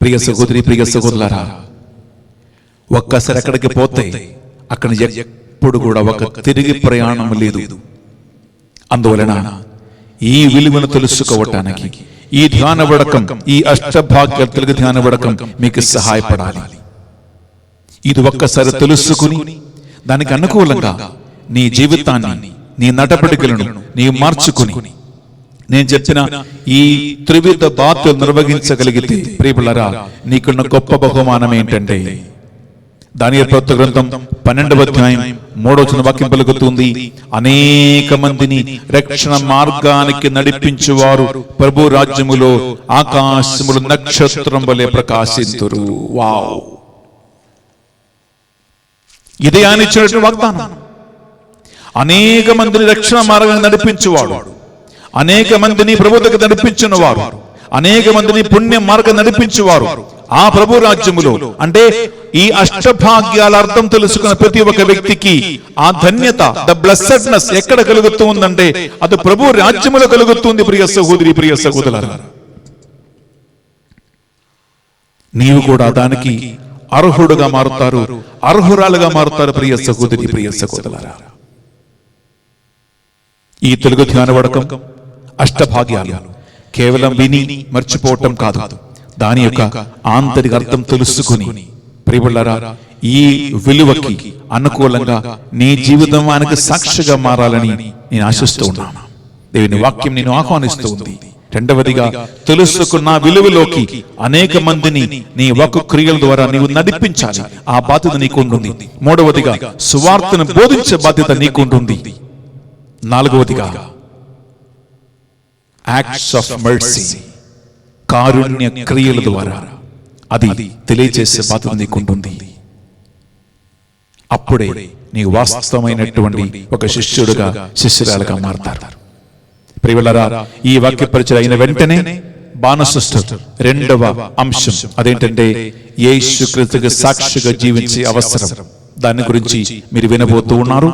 ప్రియ సహోదరి, ప్రియ సహోదరులారా, ఒక్కసారి అక్కడికి పోతే అక్కడ ఎప్పుడు కూడా ఒక తిరిగి ప్రయాణం లేదు. అందువలన ఈ విలువను తెలుసుకోవటానికి ఈ ధ్యాన వడకం, ఈ అష్టభాగ్యాలు తెలుగు ధ్యాన వడకం మీకు సహాయపడాలి. ఇది ఒక్కసారి తెలుసుకుని దానికి అనుకూలంగా నీ జీవితాన్ని, నీ నడవడికలను నీవు మార్చుకుని నేను చెప్పిన ఈ త్రివిధ బాధ్యతలు నిర్వహించగలిగితే ప్రియబిడ్డలారా, నీకున్న గొప్ప బహుమానం ఏంటంటే, దానియేలు ప్రవక్త గ్రంథం 12వ అధ్యాయం 3వ వచనం వాక్యం పలుకుతుంది, అనేక మందిని రక్షణ మార్గానికి నడిపించువారు ప్రభు రాజ్యములో ఆకాశములు నక్షత్రం వలె ప్రకాశింతురు. వావ్! ఇదే ఆయన ఇచ్చినటువంటి వాగ్దానం. అనేక మందిని రక్షణ మార్గాన్ని నడిపించువాడు, అనేక మందిని ప్రభు దగ్గర నడిపించిన వారు, అనేక మందిని పుణ్య మార్గం నడిపించేవారు ఆ ప్రభు రాజ్యములో, అంటే ఈ అష్టభాగ్యాల అర్థం తెలుసుకున్న ప్రతి ఒక్క వ్యక్తికి ఆ ధన్యత, ద బ్లెస్సెడ్నెస్ ఎక్కడ కలుగుతూ ఉందంటే అది ప్రభు రాజ్యములో కలుగుతుంది. ప్రియ సహోదరి, ప్రియ సహోదరులారా, నీవు కూడా దానికి అర్హుడుగా మారుతారు, అర్హురాలుగా మారుతారు. ప్రియ సహోదరి, ప్రియ సహోదరులారా, ఈ తెలుగు ధ్యాన వడకం అష్టభాగ్యాలు కేవలం విని మర్చిపోవటం కాదు, దాని యొక్క ఆంతరిక అర్థం తెలుసుకుని ప్రియబిడ్డలారా, ఈ విలువకి అనుకూలంగా నీ జీవితం ఆయనకు సాక్షిగా మారాలని నేను ఆశిస్తూ ఉన్నాను. దేవుని వాక్యం నేను ఆహ్వానిస్తూ ఉంది. రెండవదిగా, తెలుసుకున్న విలువలోకి అనేక మందిని నీ వాక్కు క్రియల ద్వారా నీవు నడిపించాలి, ఆ బాధ్యత నీకు ఉంటుంది. మూడవదిగా, సువార్తను బోధించే బాధ్యత నీకు ఉంటుంది. నాలుగవదిగా, యాక్ట్స్ ఆఫ్ మర్సీ, కారుణ్య క్రియల ద్వారా అది తెలియజేసే బాధ్యత నీకుంటుంది. అప్పుడే నీ వాస్తవమైనటువంటి ఒక శిష్యుడుగా, శిష్యురాలుగా మారతారు. ప్రియబిడ్డలారా, ఈ వాక్య పరిచయం అయిన వెంటనే బాణసృష్టి రెండవ అంశం అదేంటంటే యేసుక్రీస్తుకు సాక్షిగా జీవించే అవసరం. దాని గురించి మీరు వినబోతూ ఉన్నారు.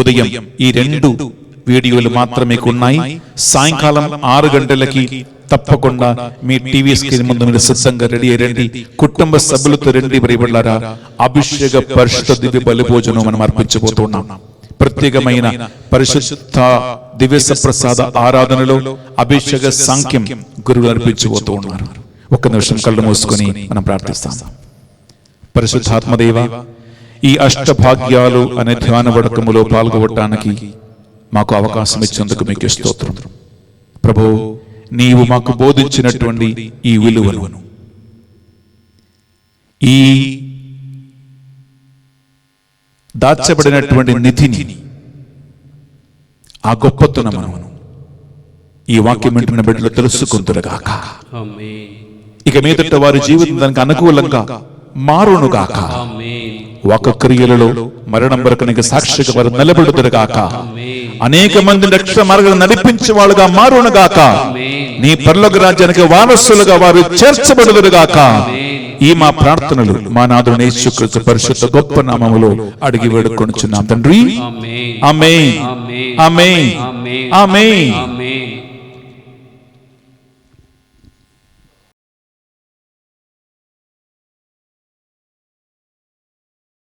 ఉదయం ఈ 2 వీడియోలు మాత్రమే ఉన్నాయి. సాయంకాలం 6 గంటలకి తప్పకుండా మీ టీవీ స్క్రీన్ ముందు మీరు సిద్ధంగా రెడీ అయ్యండి. కుటుంబ సభ్యులతో రండి. ప్రియబిడ్డలారా, అభిషేక పరిశుద్ధ దివ్య బలి భోజనం మనం అర్పించబోతున్నాం. ప్రత్యేకమైన పరిశుద్ధ దివ్య ప్రసాద ఆరాధనలో అభిషేక సాంఖ్యం గురువులు అర్పించబోతూ ఉన్నారు. ఒక్క నిమిషం కళ్ళు మూసుకొని మనం ప్రార్థిస్తాం. పరిశుద్ధాత్మదేవ, ఈ అష్టభాగ్యాలు అనే ధ్యాన వడకములో పాల్గొనడానికి మాకు అవకాశం ఇచ్చేందుకు మీకు స్తోత్రం. ప్రభు, నీవు మాకు బోధించినటువంటి ఈ విలువను, ఈ దాచబడినటువంటి నిధిని, ఆ గొప్పతనమును ఈ వాక్యం వింటున్న బిడ్డలు తెలుసుకుందురుగాక. ఇక మీదట వారి జీవితం దానికి అనుకూలంగా మారునుగాక. ఒక క్రియలలో మరణం వరకు నీకు సాక్షిగా వారు నిలబడుదురుగాక. అనేక మంది రక్షణ మార్గాలు నడిపించే వాళ్ళుగా మారునుగాక. నీ పరలోక రాజ్యానికి వారసులుగా వారు చేర్చబడుదురుగాక. ఈ మా ప్రార్థనలు మా నాథుని యేసుక్రీస్తు పరిశుద్ధ గొప్ప నామములో అడిగి వేడుకొనుచున్నాం తండ్రి. ఆమేన్, ఆమేన్, ఆమేన్.